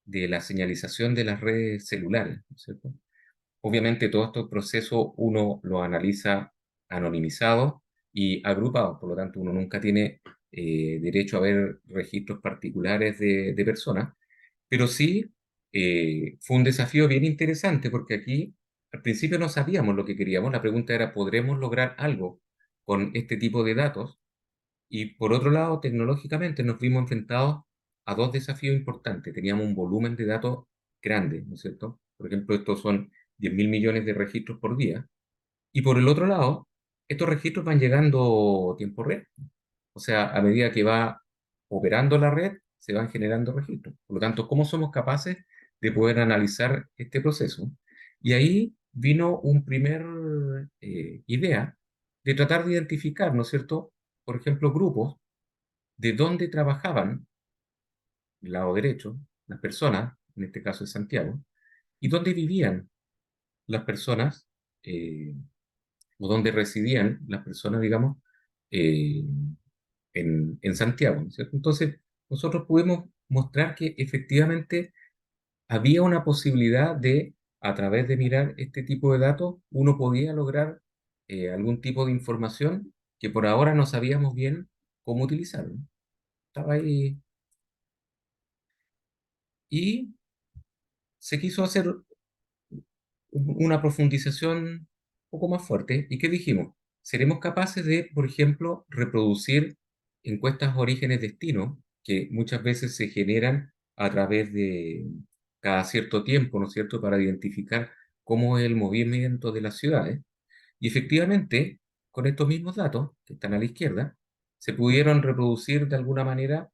C: la señalización de las redes celulares, ¿no es cierto? Obviamente todo este proceso uno lo analiza anonimizado y agrupado, por lo tanto uno nunca tiene derecho a ver registros particulares de personas, pero sí fue un desafío bien interesante porque aquí al principio no sabíamos lo que queríamos, la pregunta era, ¿podremos lograr algo con este tipo de datos? Y por otro lado, tecnológicamente nos vimos enfrentados a dos desafíos importantes. Teníamos un volumen de datos grande, ¿no es cierto? Por ejemplo, estos son 10.000 millones de registros por día. Y por el otro lado, estos registros van llegando a tiempo real. O sea, a medida que va operando la red, se van generando registros. Por lo tanto, ¿cómo somos capaces de poder analizar este proceso? Y ahí vino un primer idea de tratar de identificar, ¿no es cierto? Por ejemplo, grupos de dónde trabajaban, el lado derecho, las personas, en este caso de Santiago, y dónde vivían las personas, eh, o dónde residían las personas, digamos, eh, en Santiago, ¿no es cierto? Entonces, nosotros pudimos mostrar que efectivamente había una posibilidad de, a través de mirar este tipo de datos, uno podía lograr algún tipo de información que por ahora no sabíamos bien cómo utilizar, ¿no? Estaba ahí y se quiso hacer una profundización un poco más fuerte. ¿Y qué dijimos? ¿Seremos capaces de, por ejemplo, reproducir encuestas orígenes-destino que muchas veces se generan a través de cada cierto tiempo, ¿no es cierto?, para identificar cómo es el movimiento de las ciudades? Y efectivamente, con estos mismos datos que están a la izquierda, se pudieron reproducir de alguna manera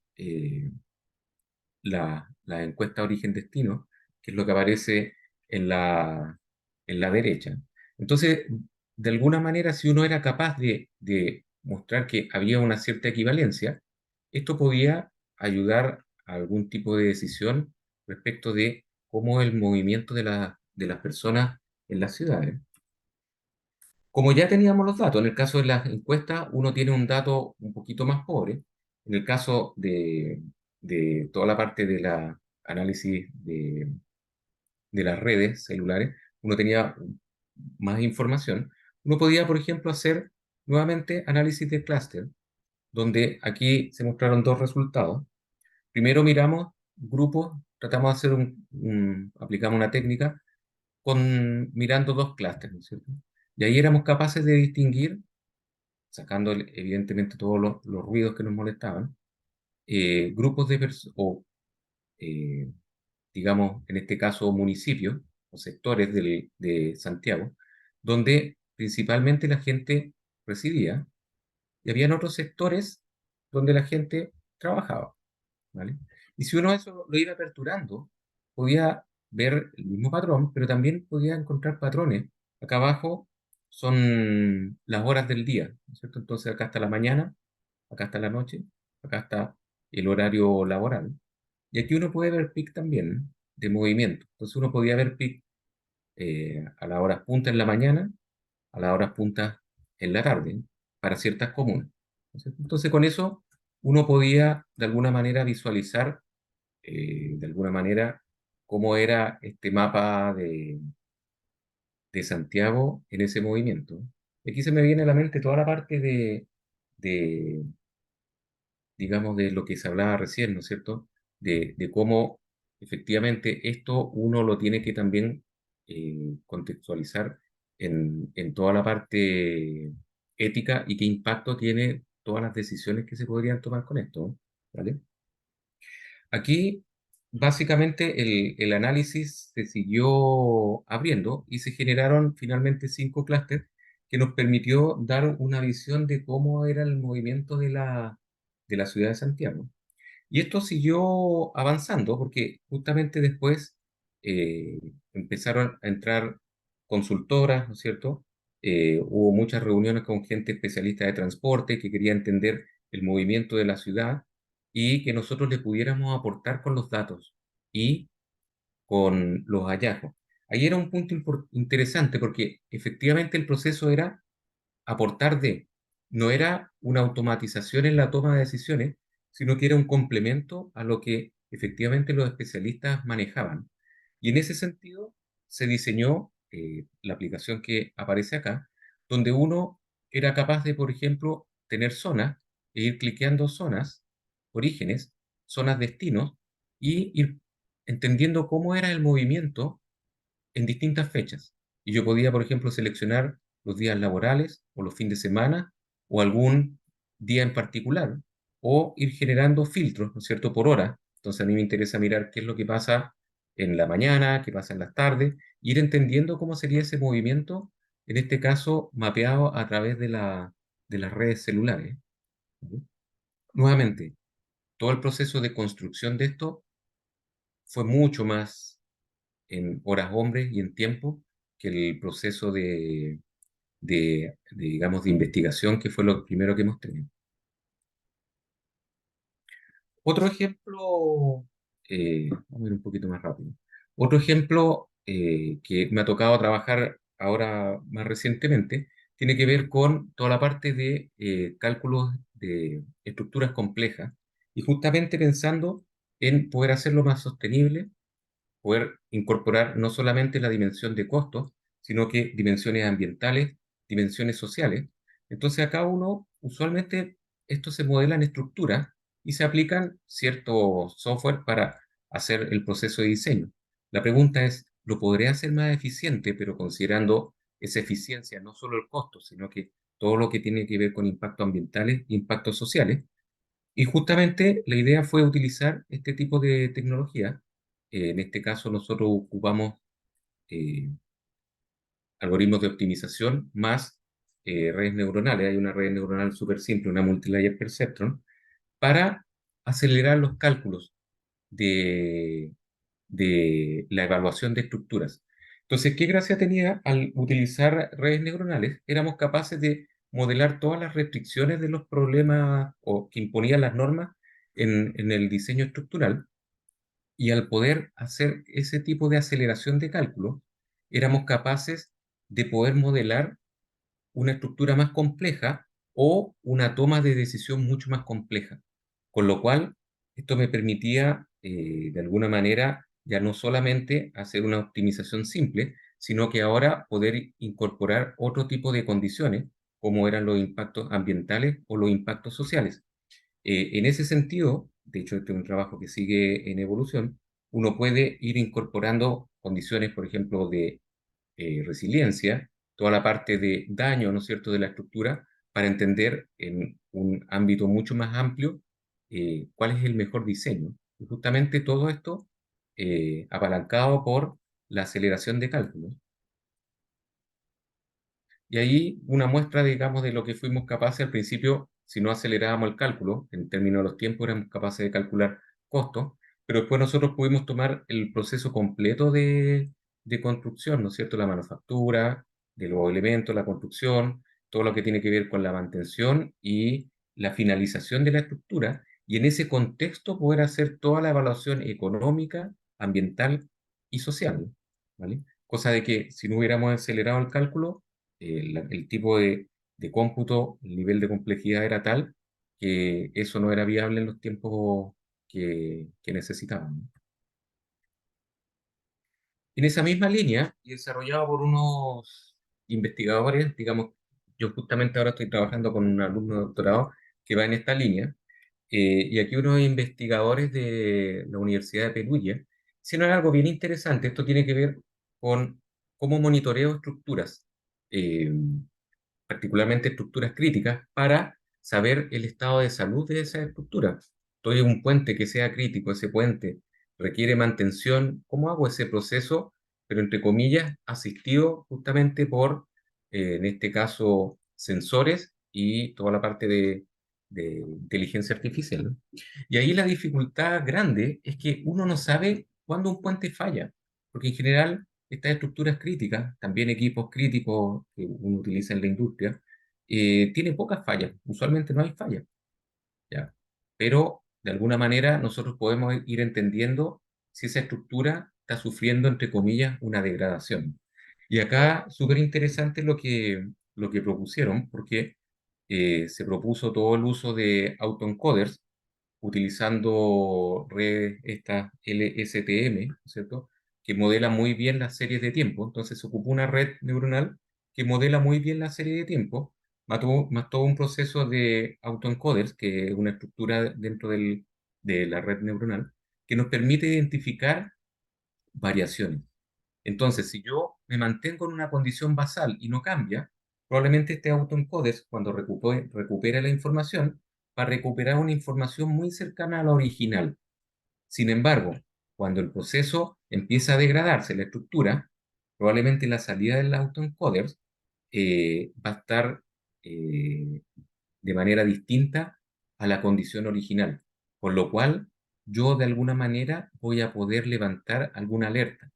C: la encuesta origen-destino, que es lo que aparece en la derecha. Entonces, de alguna manera, si uno era capaz de mostrar que había una cierta equivalencia, esto podía ayudar a algún tipo de decisión respecto de cómo el movimiento de las personas en las ciudades. Como ya teníamos los datos, en el caso de las encuestas uno tiene un dato un poquito más pobre. En el caso de toda la parte de la análisis de las redes celulares, uno tenía más información, uno podía, por ejemplo, hacer nuevamente análisis de clúster, donde aquí se mostraron dos resultados. Primero miramos grupos, tratamos de hacer aplicamos una técnica mirando dos clústeres, ¿no es cierto? Y ahí éramos capaces de distinguir, sacando evidentemente todos los ruidos que nos molestaban, grupos de personas, o digamos, en este caso municipios o sectores de Santiago, donde principalmente la gente residía, y habían otros sectores donde la gente trabajaba, ¿vale? Y si uno eso lo iba aperturando, podía ver el mismo patrón, pero también podía encontrar patrones. Acá abajo son las horas del día, ¿no es cierto? Entonces acá está la mañana, acá está la noche, acá está el horario laboral. Y aquí uno puede ver pic también de movimiento. Entonces uno podía ver pic a las horas punta en la mañana, a las horas puntas en la tarde, para ciertas comunas, ¿no es cierto? Entonces con eso uno podía de alguna manera visualizar de alguna manera cómo era este mapa de Santiago en ese movimiento. Aquí se me viene a la mente toda la parte de, digamos, de lo que se hablaba recién, ¿no es cierto? De cómo efectivamente esto uno lo tiene que también contextualizar en toda la parte ética y qué impacto tiene todas las decisiones que se podrían tomar con esto, ¿vale? Aquí, básicamente, el análisis se siguió abriendo y se generaron finalmente 5 clústeres que nos permitió dar una visión de cómo era el movimiento de la ciudad de Santiago. Y esto siguió avanzando porque justamente después empezaron a entrar consultoras, ¿no es cierto? Hubo muchas reuniones con gente especialista de transporte que quería entender el movimiento de la ciudad y que nosotros le pudiéramos aportar con los datos y con los hallazgos. Ahí era un punto interesante porque efectivamente el proceso era aportar no era una automatización en la toma de decisiones, sino que era un complemento a lo que efectivamente los especialistas manejaban. Y en ese sentido se diseñó la aplicación que aparece acá, donde uno era capaz de, por ejemplo, tener zonas e ir cliqueando zonas, orígenes, zonas destinos, y ir entendiendo cómo era el movimiento en distintas fechas. Y yo podía, por ejemplo, seleccionar los días laborales o los fines de semana o algún día en particular o ir generando filtros, ¿no es cierto?, por hora. Entonces a mí me interesa mirar qué es lo que pasa en la mañana, qué pasa en las tardes, ir entendiendo cómo sería ese movimiento, en este caso mapeado a través de las redes celulares. ¿Sí? Nuevamente, todo el proceso de construcción de esto fue mucho más en horas hombres y en tiempo que el proceso digamos, de investigación, que fue lo primero que hemos tenido. Otro ejemplo, vamos a ir un poquito más rápido. Otro ejemplo que me ha tocado trabajar ahora más recientemente tiene que ver con toda la parte de cálculos de estructuras complejas y justamente pensando en poder hacerlo más sostenible, poder incorporar no solamente la dimensión de costos, sino que dimensiones ambientales, dimensiones sociales. Entonces acá uno, usualmente, esto se modela en estructuras y se aplican ciertos software para hacer el proceso de diseño. La pregunta es, ¿lo podré hacer más eficiente, pero considerando esa eficiencia, no solo el costo, sino que todo lo que tiene que ver con impactos ambientales e impactos sociales? Y justamente la idea fue utilizar este tipo de tecnología. En este caso nosotros ocupamos eh, algoritmos de optimización más redes neuronales. Hay una red neuronal súper simple, una multilayer perceptron, para acelerar los cálculos de, de la evaluación de estructuras. Entonces, ¿qué gracia tenía al utilizar redes neuronales? Éramos capaces de modelar todas las restricciones de los problemas o que imponían las normas en el diseño estructural, y al poder hacer ese tipo de aceleración de cálculo, éramos capaces de poder modelar una estructura más compleja o una toma de decisión mucho más compleja. Con lo cual, esto me permitía, de alguna manera, ya no solamente hacer una optimización simple, sino que ahora poder incorporar otro tipo de condiciones, como eran los impactos ambientales o los impactos sociales. En ese sentido, de hecho, este es un trabajo que sigue en evolución, uno puede ir incorporando condiciones, por ejemplo, de resiliencia, toda la parte de daño, ¿no es cierto?, de la estructura, para entender en un ámbito mucho más amplio cuál es el mejor diseño. Y justamente todo esto apalancado por la aceleración de cálculos. Y ahí una muestra, digamos, de lo que fuimos capaces al principio, si no acelerábamos el cálculo, en términos de los tiempos éramos capaces de calcular costos, pero después nosotros pudimos tomar el proceso completo de construcción, ¿no es cierto? La manufactura, de los elementos, la construcción, todo lo que tiene que ver con la mantención y la finalización de la estructura, y en ese contexto poder hacer toda la evaluación económica, ambiental y social, ¿vale? Cosa de que si no hubiéramos acelerado el cálculo, el tipo de cómputo, el nivel de complejidad era tal que eso no era viable en los tiempos que necesitábamos. En esa misma línea, y desarrollado por unos investigadores, digamos, yo justamente ahora estoy trabajando con un alumno de doctorado que va en esta línea, y aquí unos investigadores de la Universidad de Perugia hicieron algo bien interesante. Esto tiene que ver con cómo monitoreo estructuras. Particularmente estructuras críticas, para saber el estado de salud de esa estructura. Estoy en un puente que sea crítico, ese puente requiere mantención, ¿cómo hago ese proceso? Pero entre comillas, asistido justamente por, en este caso, sensores y toda la parte de inteligencia artificial, ¿no? Y ahí la dificultad grande es que uno no sabe cuándo un puente falla, porque en general estas estructuras críticas, también equipos críticos que uno utiliza en la industria, tienen pocas fallas. Usualmente no hay fallas, ¿ya? Pero de alguna manera nosotros podemos ir entendiendo si esa estructura está sufriendo, entre comillas, una degradación. Y acá súper interesante lo que propusieron, porque se propuso todo el uso de autoencoders utilizando redes, estas LSTM, ¿no es cierto?, que modela muy bien las series de tiempo. Entonces se ocupó una red neuronal que modela muy bien la serie de tiempo, más todo un proceso de autoencoders, que es una estructura dentro de la red neuronal, que nos permite identificar variaciones. Entonces, si yo me mantengo en una condición basal y no cambia, probablemente este autoencoder, cuando recupere la información, va a recuperar una información muy cercana a la original. Sin embargo, cuando el proceso empieza a degradarse, la estructura, probablemente la salida del autoencoder va a estar de manera distinta a la condición original, con lo cual yo de alguna manera voy a poder levantar alguna alerta.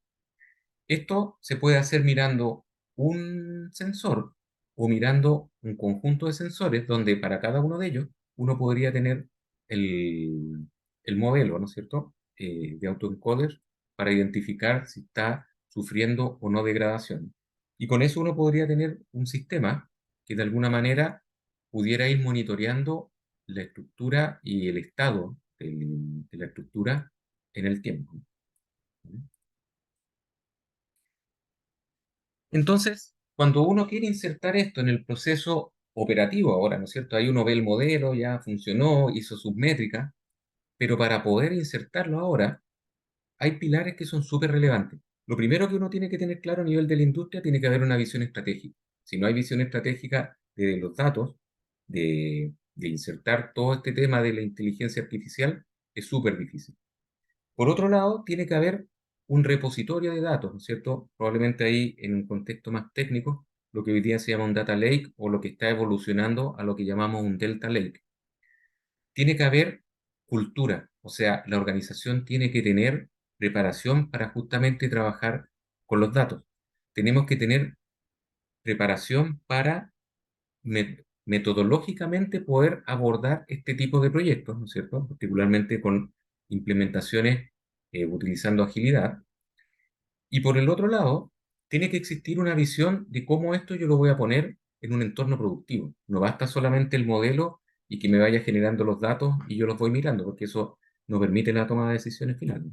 C: Esto se puede hacer mirando un sensor o mirando un conjunto de sensores donde para cada uno de ellos uno podría tener el, el modelo, ¿no es cierto?, de autoencoder para identificar si está sufriendo o no degradación. Y con eso uno podría tener un sistema que de alguna manera pudiera ir monitoreando la estructura y el estado de la estructura en el tiempo. Entonces, cuando uno quiere insertar esto en el proceso operativo ahora, ¿no es cierto? Ahí uno ve el modelo, ya funcionó, hizo sus métricas, pero para poder insertarlo ahora, hay pilares que son súper relevantes. Lo primero que uno tiene que tener claro a nivel de la industria, tiene que haber una visión estratégica. Si no hay visión estratégica de los datos, de insertar todo este tema de la inteligencia artificial, es súper difícil. Por otro lado, tiene que haber un repositorio de datos, ¿no es cierto? Probablemente ahí, en un contexto más técnico, lo que hoy día se llama un data lake o lo que está evolucionando a lo que llamamos un delta lake. Tiene que haber cultura, o sea, la organización tiene que tener preparación para justamente trabajar con los datos. Tenemos que tener preparación para metodológicamente poder abordar este tipo de proyectos, ¿no es cierto? Particularmente con implementaciones utilizando agilidad. Y por el otro lado, tiene que existir una visión de cómo esto yo lo voy a poner en un entorno productivo. No basta solamente el modelo y que me vaya generando los datos y yo los voy mirando, porque eso no permite la toma de decisiones finales.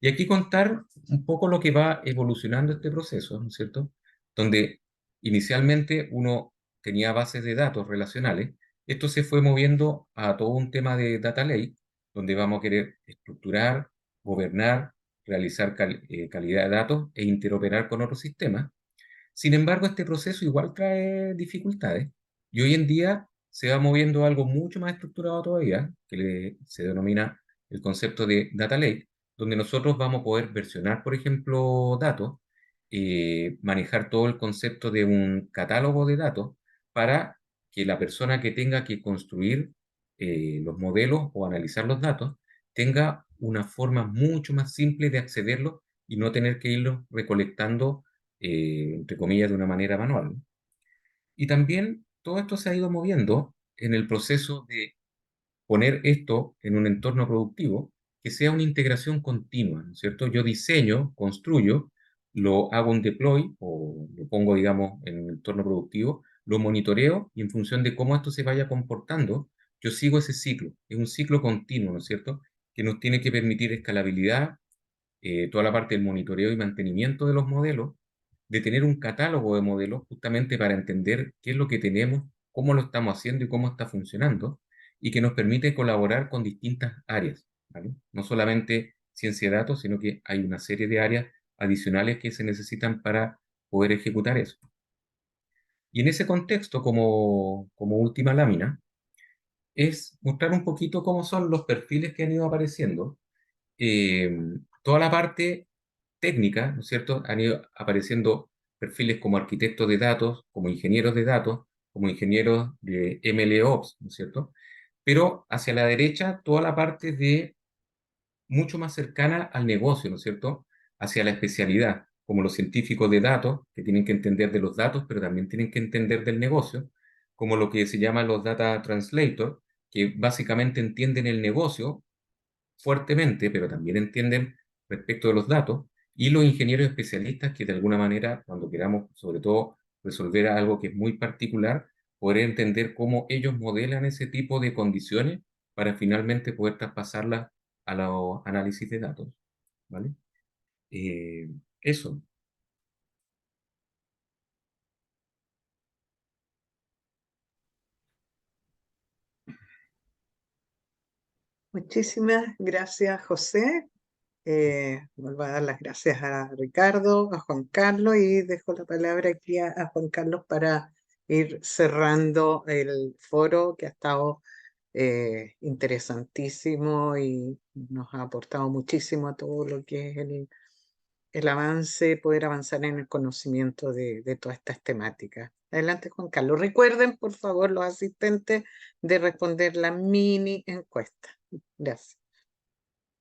C: Y aquí contar un poco lo que va evolucionando este proceso, ¿no es cierto? Donde inicialmente uno tenía bases de datos relacionales, esto se fue moviendo a todo un tema de data lake, donde vamos a querer estructurar, gobernar, realizar calidad de datos e interoperar con otros sistemas. Sin embargo, este proceso igual trae dificultades y hoy en día se va moviendo a algo mucho más estructurado todavía, que se denomina el concepto de data lake, donde nosotros vamos a poder versionar, por ejemplo, datos, manejar todo el concepto de un catálogo de datos para que la persona que tenga que construir los modelos o analizar los datos tenga una forma mucho más simple de accederlos y no tener que irlos recolectando entre comillas, de una manera manual, ¿no? Y también todo esto se ha ido moviendo en el proceso de poner esto en un entorno productivo que sea una integración continua, ¿no es cierto? Yo diseño, construyo, lo hago un deploy o lo pongo, digamos, en un entorno productivo, lo monitoreo y en función de cómo esto se vaya comportando, yo sigo ese ciclo. Es un ciclo continuo, ¿no es cierto? Que nos tiene que permitir escalabilidad, toda la parte del monitoreo y mantenimiento de los modelos, de tener un catálogo de modelos justamente para entender qué es lo que tenemos, cómo lo estamos haciendo y cómo está funcionando, y que nos permite colaborar con distintas áreas, ¿vale? No solamente ciencia de datos, sino que hay una serie de áreas adicionales que se necesitan para poder ejecutar eso. Y en ese contexto, como última lámina, es mostrar un poquito cómo son los perfiles que han ido apareciendo. eh, Toda la parte técnica, ¿no es cierto? Han ido apareciendo perfiles como arquitectos de datos, como ingenieros de datos, como ingenieros de MLOps, ¿no es cierto? Pero hacia la derecha, toda la parte de mucho más cercana al negocio, ¿no es cierto? Hacia la especialidad, como los científicos de datos, que tienen que entender de los datos, pero también tienen que entender del negocio, como lo que se llama los data translators, que básicamente entienden el negocio fuertemente, pero también entienden respecto de los datos, y los ingenieros especialistas que de alguna manera, cuando queramos sobre todo resolver algo que es muy particular, poder entender cómo ellos modelan ese tipo de condiciones para finalmente poder traspasarlas a los análisis de datos, ¿vale? Eh, Eso.
A: Muchísimas gracias, José. Vuelvo a dar las gracias a Ricardo, a Juan Carlos y dejo la palabra aquí a Juan Carlos para ir cerrando el foro que ha estado interesantísimo y nos ha aportado muchísimo a todo lo que es el avance, poder avanzar en el conocimiento de todas estas temáticas. Adelante, Juan Carlos. Recuerden, por favor, los asistentes, de responder la mini encuesta. Gracias.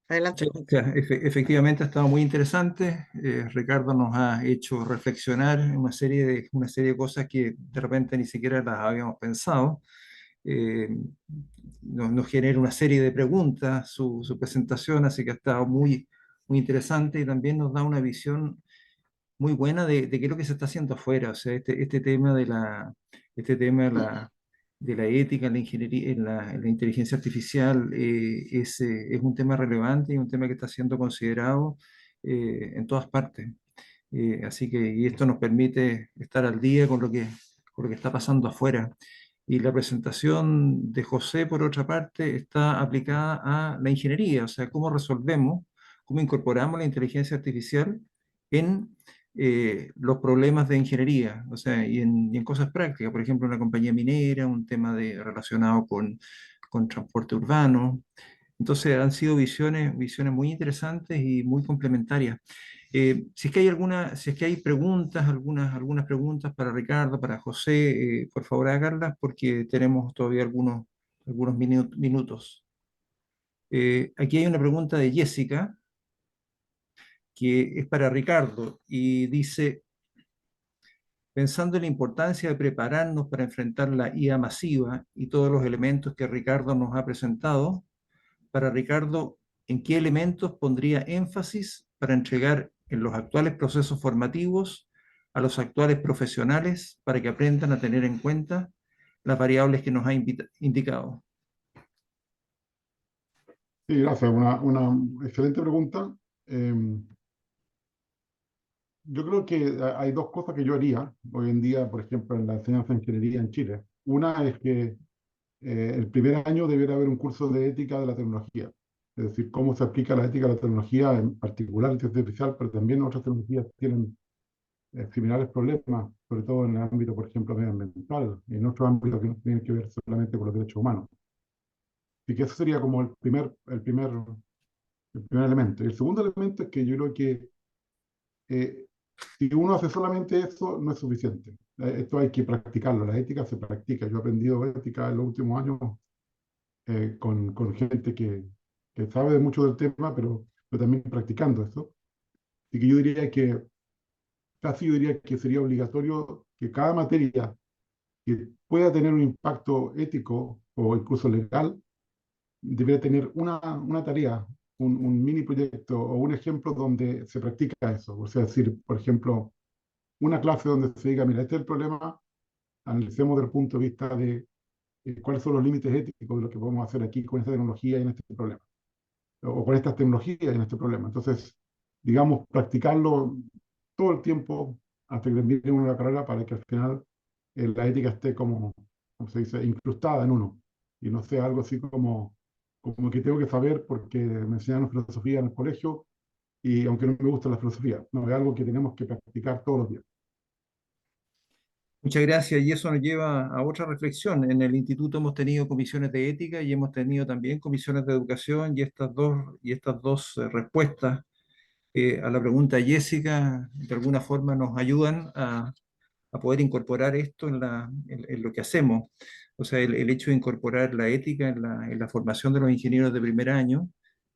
A: Adelante,
B: Sí,
A: Juan Carlos.
B: claro, efectivamente ha estado muy interesante. Ricardo nos ha hecho reflexionar en una serie de cosas que de repente ni siquiera las habíamos pensado. Eh, nos genera una serie de preguntas su presentación, así que ha estado muy interesante y también nos da una visión muy buena de qué es lo que se está haciendo afuera. O sea, este tema este tema de la ética en la ingeniería, en la inteligencia artificial es un tema relevante y un tema que está siendo considerado en todas partes. Así que y esto nos permite estar al día con lo que está pasando afuera. Y la presentación de José, por otra parte, está aplicada a la ingeniería, o sea, cómo resolvemos, cómo incorporamos la inteligencia artificial en los problemas de ingeniería, o sea, y en cosas prácticas, por ejemplo, una compañía minera, un tema relacionado con transporte urbano. Entonces han sido visiones muy interesantes y muy complementarias. Si es que hay si es que hay preguntas, algunas preguntas para Ricardo, para José, por favor háganlas porque tenemos todavía algunos minutos. Aquí hay una pregunta de Jessica que es para Ricardo y dice, pensando en la importancia de prepararnos para enfrentar la IA masiva y todos los elementos que Ricardo nos ha presentado, para Ricardo, ¿en qué elementos pondría énfasis para entregar en los actuales procesos formativos a los actuales profesionales para que aprendan a tener en cuenta las variables que nos ha indicado?
D: Sí, gracias. Una excelente pregunta. Em, yo creo que hay dos cosas que yo haría hoy en día, por ejemplo, en la enseñanza de ingeniería en Chile. Una es que el primer año debiera haber un curso de ética de la tecnología, es decir, cómo se aplica la ética de la tecnología, en particular la inteligencia artificial, pero también otras tecnologías tienen similares problemas, sobre todo en el ámbito, por ejemplo, medioambiental, y en otros ámbitos que no tienen que ver solamente con los derechos humanos. Así que eso sería como el primer elemento. Y el segundo elemento es que yo creo que eh, si uno hace solamente eso, no es suficiente. Esto hay que practicarlo, la ética se practica. Yo he aprendido ética en los últimos años con gente que sabe de mucho del tema, pero también practicando eso. Así que casi yo diría que sería obligatorio que cada materia que pueda tener un impacto ético o incluso legal, debería tener una tarea, un mini proyecto o un ejemplo donde se practica eso. O sea, decir, por ejemplo, una clase donde se diga, mira, este es el problema, analicemos desde el punto de vista de cuáles son los límites éticos de lo que podemos hacer aquí con esta tecnología y en este problema, o con estas tecnologías y en este problema. Entonces, digamos, practicarlo todo el tiempo hasta que termine uno la carrera para que al final la ética esté como se dice, incrustada en uno y no sea algo así como que tengo que saber porque me enseñaron filosofía en el colegio y aunque no me gusta la filosofía, no, es algo que tenemos que practicar todos los días.
B: Muchas gracias. Y eso nos lleva a otra reflexión. En el instituto hemos tenido comisiones de ética y hemos tenido también comisiones de educación, y estas dos respuestas a la pregunta de Jessica de alguna forma nos ayudan a poder incorporar esto en lo que hacemos. O sea, el hecho de incorporar la ética en la formación de los ingenieros de primer año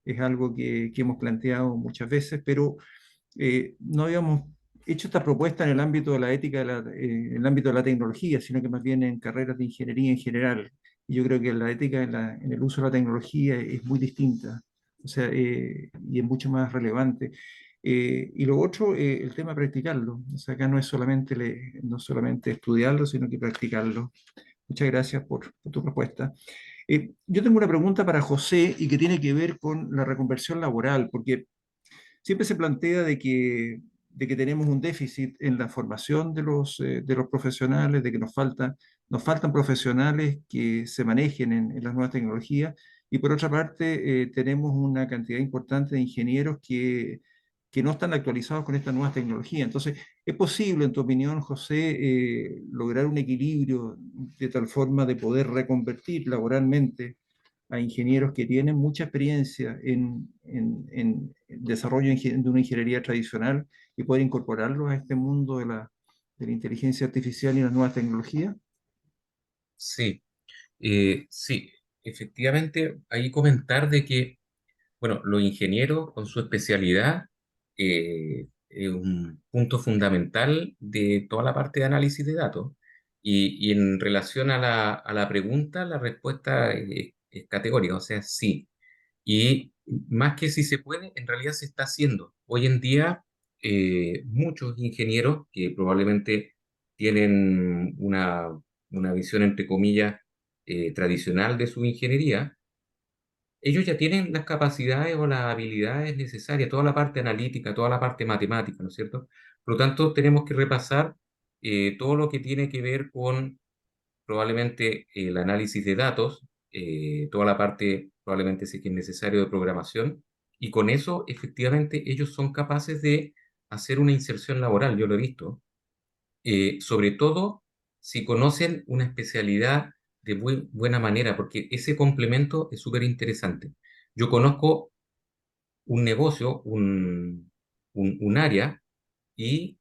B: es algo que hemos planteado muchas veces, pero no habíamos hecho esta propuesta en el ámbito de la ética, en el ámbito de la tecnología, sino que más bien en carreras de ingeniería en general. Y yo creo que la ética en el uso de la tecnología es muy distinta, o sea, y es mucho más relevante. Y lo otro, el tema de practicarlo. O sea, acá no es solamente, no solamente estudiarlo, sino que practicarlo. Muchas gracias por tu propuesta. Yo tengo una pregunta para José y que tiene que ver con la reconversión laboral, porque siempre se plantea de que tenemos un déficit en la formación de los profesionales, de que nos faltan profesionales que se manejen en las nuevas tecnologías, y por otra parte tenemos una cantidad importante de ingenieros que no están actualizados con estas nuevas tecnologías. Entonces, ¿es posible, en tu opinión, José, lograr un equilibrio de tal forma de poder reconvertir laboralmente a ingenieros que tienen mucha experiencia en el desarrollo de una ingeniería tradicional y poder incorporarlos a este mundo de la inteligencia artificial y las nuevas tecnologías?
C: Sí, sí, efectivamente, ahí comentar de que, bueno, los ingenieros con su especialidad es un punto fundamental de toda la parte de análisis de datos. Y en relación a la pregunta, la respuesta es categórica, o sea, sí. Y más que si se puede, en realidad se está haciendo. Hoy en día, muchos ingenieros que probablemente tienen una visión, entre comillas, tradicional de su ingeniería, ellos ya tienen las capacidades o las habilidades necesarias, toda la parte analítica, toda la parte matemática, ¿no es cierto? Por lo tanto, tenemos que repasar todo lo que tiene que ver con probablemente el análisis de datos, toda la parte probablemente sí que es necesario de programación, y con eso efectivamente ellos son capaces de hacer una inserción laboral, yo lo he visto, sobre todo si conocen una especialidad de buena manera, porque ese complemento es súper interesante. Yo conozco un negocio, un área, y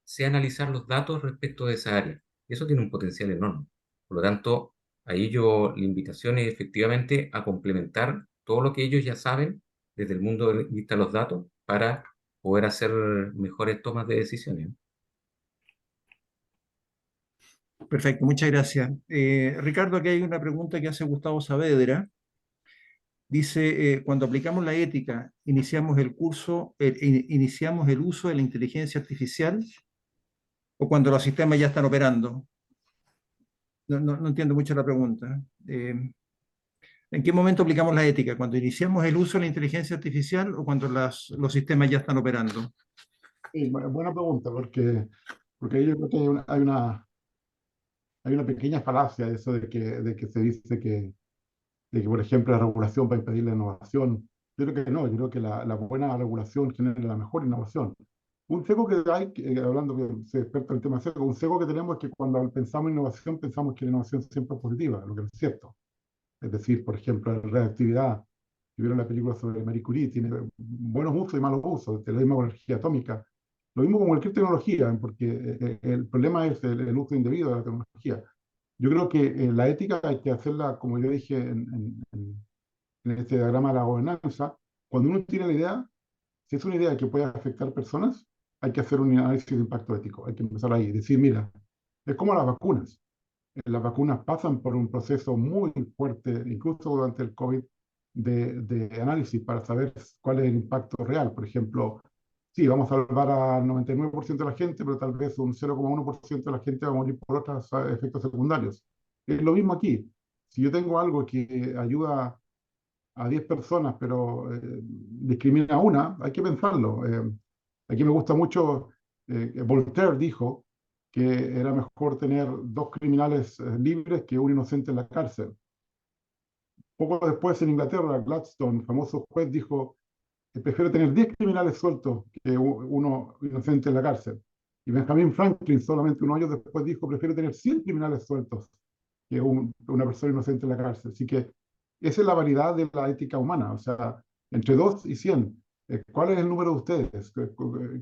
C: sé analizar los datos respecto de esa área. Eso tiene un potencial enorme. Por lo tanto, ahí yo la invitación es efectivamente a complementar todo lo que ellos ya saben desde el mundo de vista de los datos para poder hacer mejores tomas de decisiones.
B: Perfecto, muchas gracias. Ricardo, aquí hay una pregunta que hace Gustavo Saavedra. Dice, cuando aplicamos la ética, iniciamos el uso de la inteligencia artificial o cuando los sistemas ya están operando. No entiendo mucho la pregunta. ¿En qué momento aplicamos la ética? ¿Cuando iniciamos el uso de la inteligencia artificial o cuando los sistemas ya están operando?
D: Sí, buena pregunta, porque yo creo que hay una pequeña falacia de eso de que se dice de que, por ejemplo, la regulación va a impedir la innovación. Yo creo que no, yo creo que la buena regulación genera la mejor innovación. Un sesgo que hay, hablando que se experta en el tema sesgo, un sesgo que tenemos es que cuando pensamos en innovación, pensamos que la innovación siempre es positiva, lo que no es cierto. Es decir, por ejemplo, la reactividad, si vieron la película sobre Marie Curie, tiene buenos usos y malos usos, lo mismo con la energía atómica, lo mismo con cualquier tecnología, porque el problema es el uso indebido de la tecnología. Yo creo que la ética hay que hacerla, como yo dije en este diagrama de la gobernanza, cuando uno tiene la idea, si es una idea que puede afectar personas, hay que hacer un análisis de impacto ético, hay que empezar ahí, decir, mira, es como las vacunas. Las vacunas pasan por un proceso muy fuerte, incluso durante el COVID, de análisis para saber cuál es el impacto real. Por ejemplo, sí, vamos a salvar al 99% de la gente, pero tal vez un 0,1% de la gente va a morir por otros efectos secundarios. Es lo mismo aquí. Si yo tengo algo que ayuda a 10 personas, pero discrimina a una, hay que pensarlo. Aquí me gusta mucho, Voltaire dijo que era mejor tener 2 criminales libres que un inocente en la cárcel. Poco después en Inglaterra, Gladstone, famoso juez, dijo que prefiero tener 10 criminales sueltos que uno inocente en la cárcel. Y Benjamin Franklin, solamente unos años después, dijo prefiero tener 100 criminales sueltos que una persona inocente en la cárcel. Así que esa es la variedad de la ética humana, o sea, entre 2 y 100. ¿Cuál es el número de ustedes?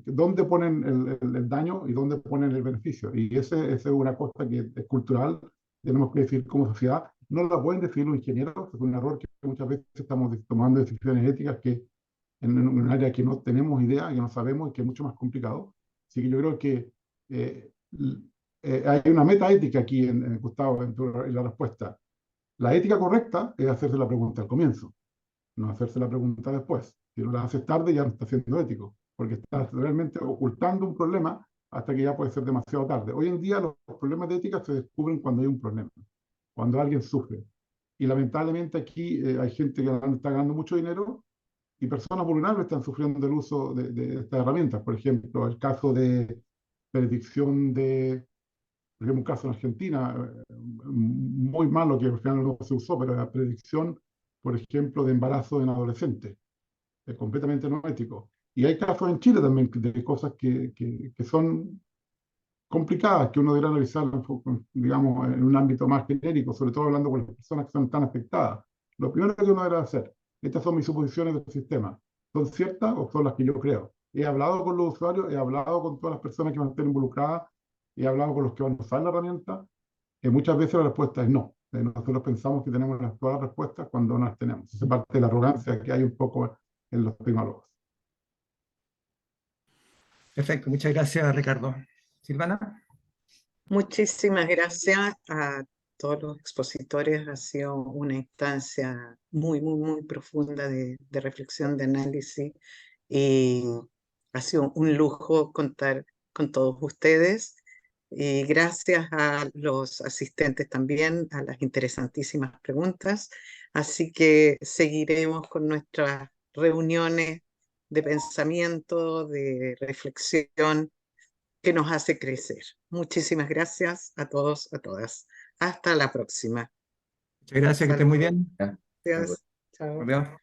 D: ¿Dónde ponen el daño y dónde ponen el beneficio? Y esa es una cosa que es cultural, tenemos que decir como sociedad. No la pueden decir los ingenieros, es un error que muchas veces estamos tomando decisiones éticas que en un área que no tenemos idea, que no sabemos y que es mucho más complicado. Así que yo creo que eh, hay una meta ética aquí, Gustavo, en la respuesta. La ética correcta es hacerse la pregunta al comienzo, no hacerse la pregunta después. Si no la haces tarde, ya no está siendo ético, porque estás realmente ocultando un problema hasta que ya puede ser demasiado tarde. Hoy en día los problemas de ética se descubren cuando hay un problema, cuando alguien sufre. Y lamentablemente aquí hay gente que está ganando mucho dinero y personas vulnerables están sufriendo el uso de estas herramientas. Por ejemplo, el caso de predicción por ejemplo, un caso en Argentina, muy malo que al final no se usó, pero la predicción, por ejemplo, de embarazo en adolescentes, es completamente no ético. Y hay casos en Chile también de cosas que son complicadas, que uno debería analizar, digamos, en un ámbito más genérico, sobre todo hablando con las personas que son tan afectadas. Lo primero que uno debe hacer, estas son mis suposiciones del sistema, ¿son ciertas o son las que yo creo? He hablado con los usuarios, he hablado con todas las personas que van a estar involucradas, he hablado con los que van a usar la herramienta, y muchas veces la respuesta es no. Nosotros pensamos que tenemos todas las respuestas cuando no las tenemos. Esa es parte de la arrogancia que hay un poco en los tecnólogos.
B: Perfecto, muchas gracias, Ricardo. Silvana.
A: Muchísimas gracias a todos los expositores. Ha sido una instancia muy, muy, muy profunda de reflexión, de análisis. Y ha sido un lujo contar con todos ustedes. Y gracias a los asistentes también, a las interesantísimas preguntas. Así que seguiremos con nuestras reuniones de pensamiento, de reflexión que nos hace crecer. Muchísimas gracias a todos, a todas. Hasta la próxima.
B: Muchas gracias, que estén muy
A: Saludos.
B: bien.
C: Ya.
A: Gracias. Chao.
B: Nos vemos.